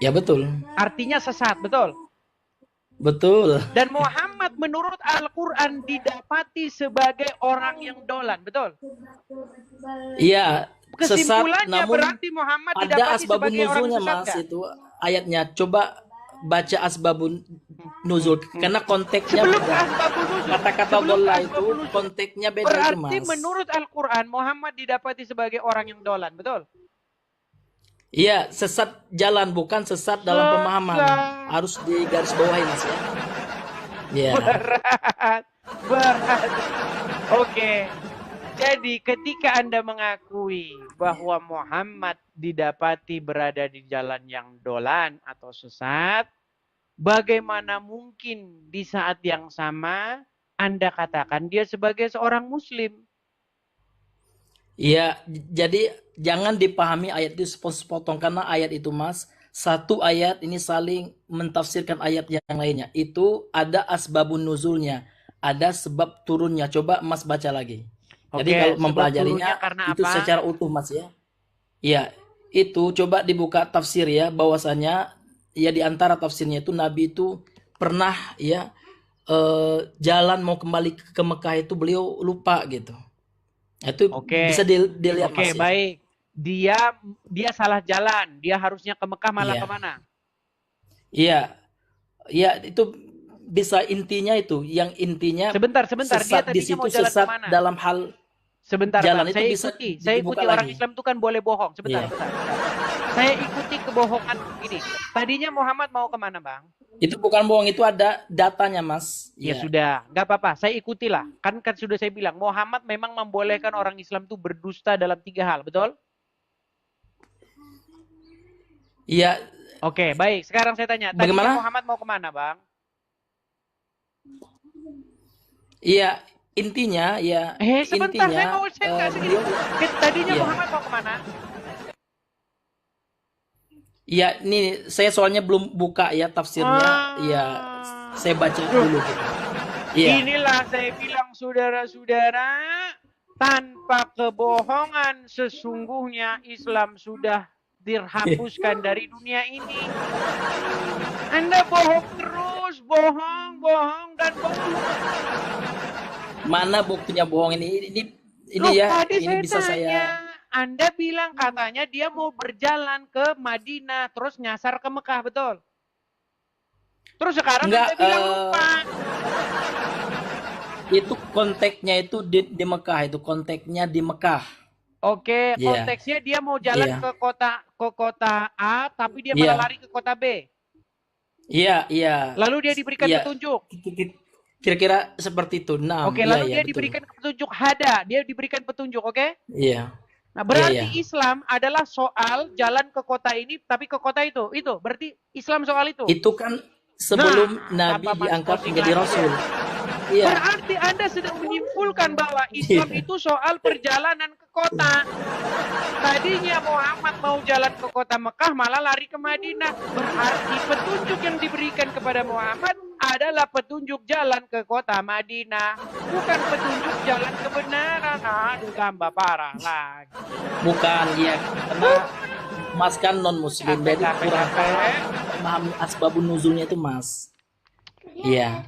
Ya betul. Artinya sesat, betul? Betul. Dan Muhammad menurut Al-Quran didapati sebagai orang yang dolan, betul? Iya, sesat Kesimpulannya namun berarti Muhammad ada didapati asbabun sebagai orang nuzulnya sesat Mas nggak? itu ayatnya. Coba baca asbabun nuzul karena konteksnya Sebelum beda. asbabun nuzul. Kata-kata Sebelum dolla asbabun itu nuzul. konteksnya beda itu, Berarti Mas. menurut Al-Quran Muhammad didapati sebagai orang yang dolan, betul? Iya, sesat jalan bukan sesat dalam pemahaman. Sesat. Harus digarisbawahi, Mas ya. Iya. Berat. Oke. Jadi ketika Anda mengakui bahwa Muhammad didapati berada di jalan yang dolan atau sesat, bagaimana mungkin di saat yang sama Anda katakan dia sebagai seorang Muslim? Iya, jadi jangan dipahami ayat itu sepotong karena ayat itu, Mas, satu ayat ini saling mentafsirkan ayat yang lainnya. Itu ada asbabun nuzulnya, ada sebab turunnya. Coba Mas baca lagi. Jadi Oke, kalau sebab mempelajarinya turunnya karena itu apa? secara utuh, Mas ya. Iya, itu coba dibuka tafsir ya, bahwasanya ya di antara tafsirnya itu Nabi itu pernah ya jalan mau kembali ke Mekah itu beliau lupa gitu. Itu Oke. bisa dilihat, Oke, Mas ya. baik. Dia salah jalan. Dia harusnya ke Mekah malah Iya. kemana? Iya. Iya, itu bisa intinya itu, yang intinya Sebentar. Dia sesat di tadinya mau situ, jalan sesat kemana? dalam hal Sebentar, jalan Bang. itu Saya bisa ikuti dibuka orang lagi. Islam itu kan boleh bohong. Iya. Sebentar. Saya ikuti kebohongan ini. Tadinya Muhammad mau kemana, Bang? Itu bukan bohong, itu ada datanya, Mas. Ya Iya. sudah, nggak apa-apa. Saya ikutilah. Kan sudah saya bilang, Muhammad memang membolehkan orang Islam itu berdusta dalam 3 hal, betul? Iya, Oke, baik. Sekarang saya tanya, tadinya bagaimana? Muhammad mau kemana, Bang? Iya, intinya ya Sebentar, saya nggak segini. Tadinya Iya. Muhammad mau kemana? Iya, ini saya soalnya belum buka ya tafsirnya. Iya, saya baca dulu gitu. Iya. Inilah saya bilang saudara-saudara, tanpa kebohongan sesungguhnya Islam sudah dihapuskan dari dunia ini. Anda bohong terus, bohong dan bohong. Mana buktinya bohong ini? Ini Loh, ya, tadi ini saya bisa tanya, saya. Anda bilang katanya dia mau berjalan ke Madinah terus nyasar ke Mekah, betul? Terus sekarang Enggak, Anda bilang lupa. Itu konteksnya itu di Mekah, itu konteksnya di Mekah. Oke, Iya. konteksnya dia mau jalan Iya. ke kota A, tapi dia Iya. malah lari ke kota B. Iya. Lalu dia diberikan Iya. petunjuk. Kira-kira seperti itu. Nah, Oke, iya, lalu iya, dia betul. diberikan petunjuk hada, dia diberikan petunjuk, oke? Iya. Nah, berarti Iya, iya. Islam adalah soal jalan ke kota ini, tapi ke kota itu. Itu berarti Islam soal itu. Itu kan sebelum Nabi tanpa diangkat masing-masing menjadi lagi rasul. ya. Iya. Berarti Anda sedang menyimpulkan bahwa Islam Iya. itu soal perjalanan ke kota. Tadinya Muhammad mau jalan ke kota Mekah, malah lari ke Madinah. Berarti petunjuk yang diberikan kepada Muhammad adalah petunjuk jalan ke kota Madinah, bukan petunjuk jalan kebenaran. Aduh, tambah parah lagi. Bukan, ya, karena Mas kan non muslim, jadi kurang memahami asbabun nuzulnya itu, Mas. Iya.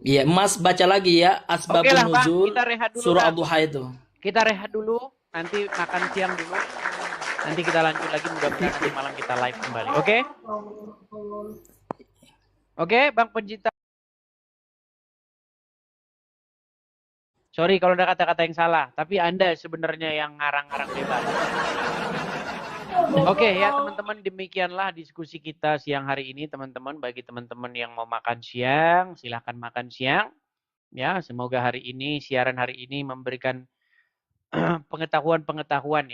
Iya, Mas baca lagi ya asbabun Oke lah, Bang, nuzul kita rehat dulu, surah Bang. Ad-Duha itu. Kita rehat dulu, nanti makan siang dulu. Nanti kita lanjut lagi, mudah-mudahan nanti malam kita live kembali. Oke? Oke, Bang Pencinta. Sorry kalau ada kata-kata yang salah, tapi Anda sebenarnya yang ngarang-ngarang bebas. Oke ya teman-teman, demikianlah diskusi kita siang hari ini teman-teman. Bagi teman-teman yang mau makan siang, silahkan makan siang. Ya, semoga hari ini, siaran hari ini memberikan pengetahuan-pengetahuan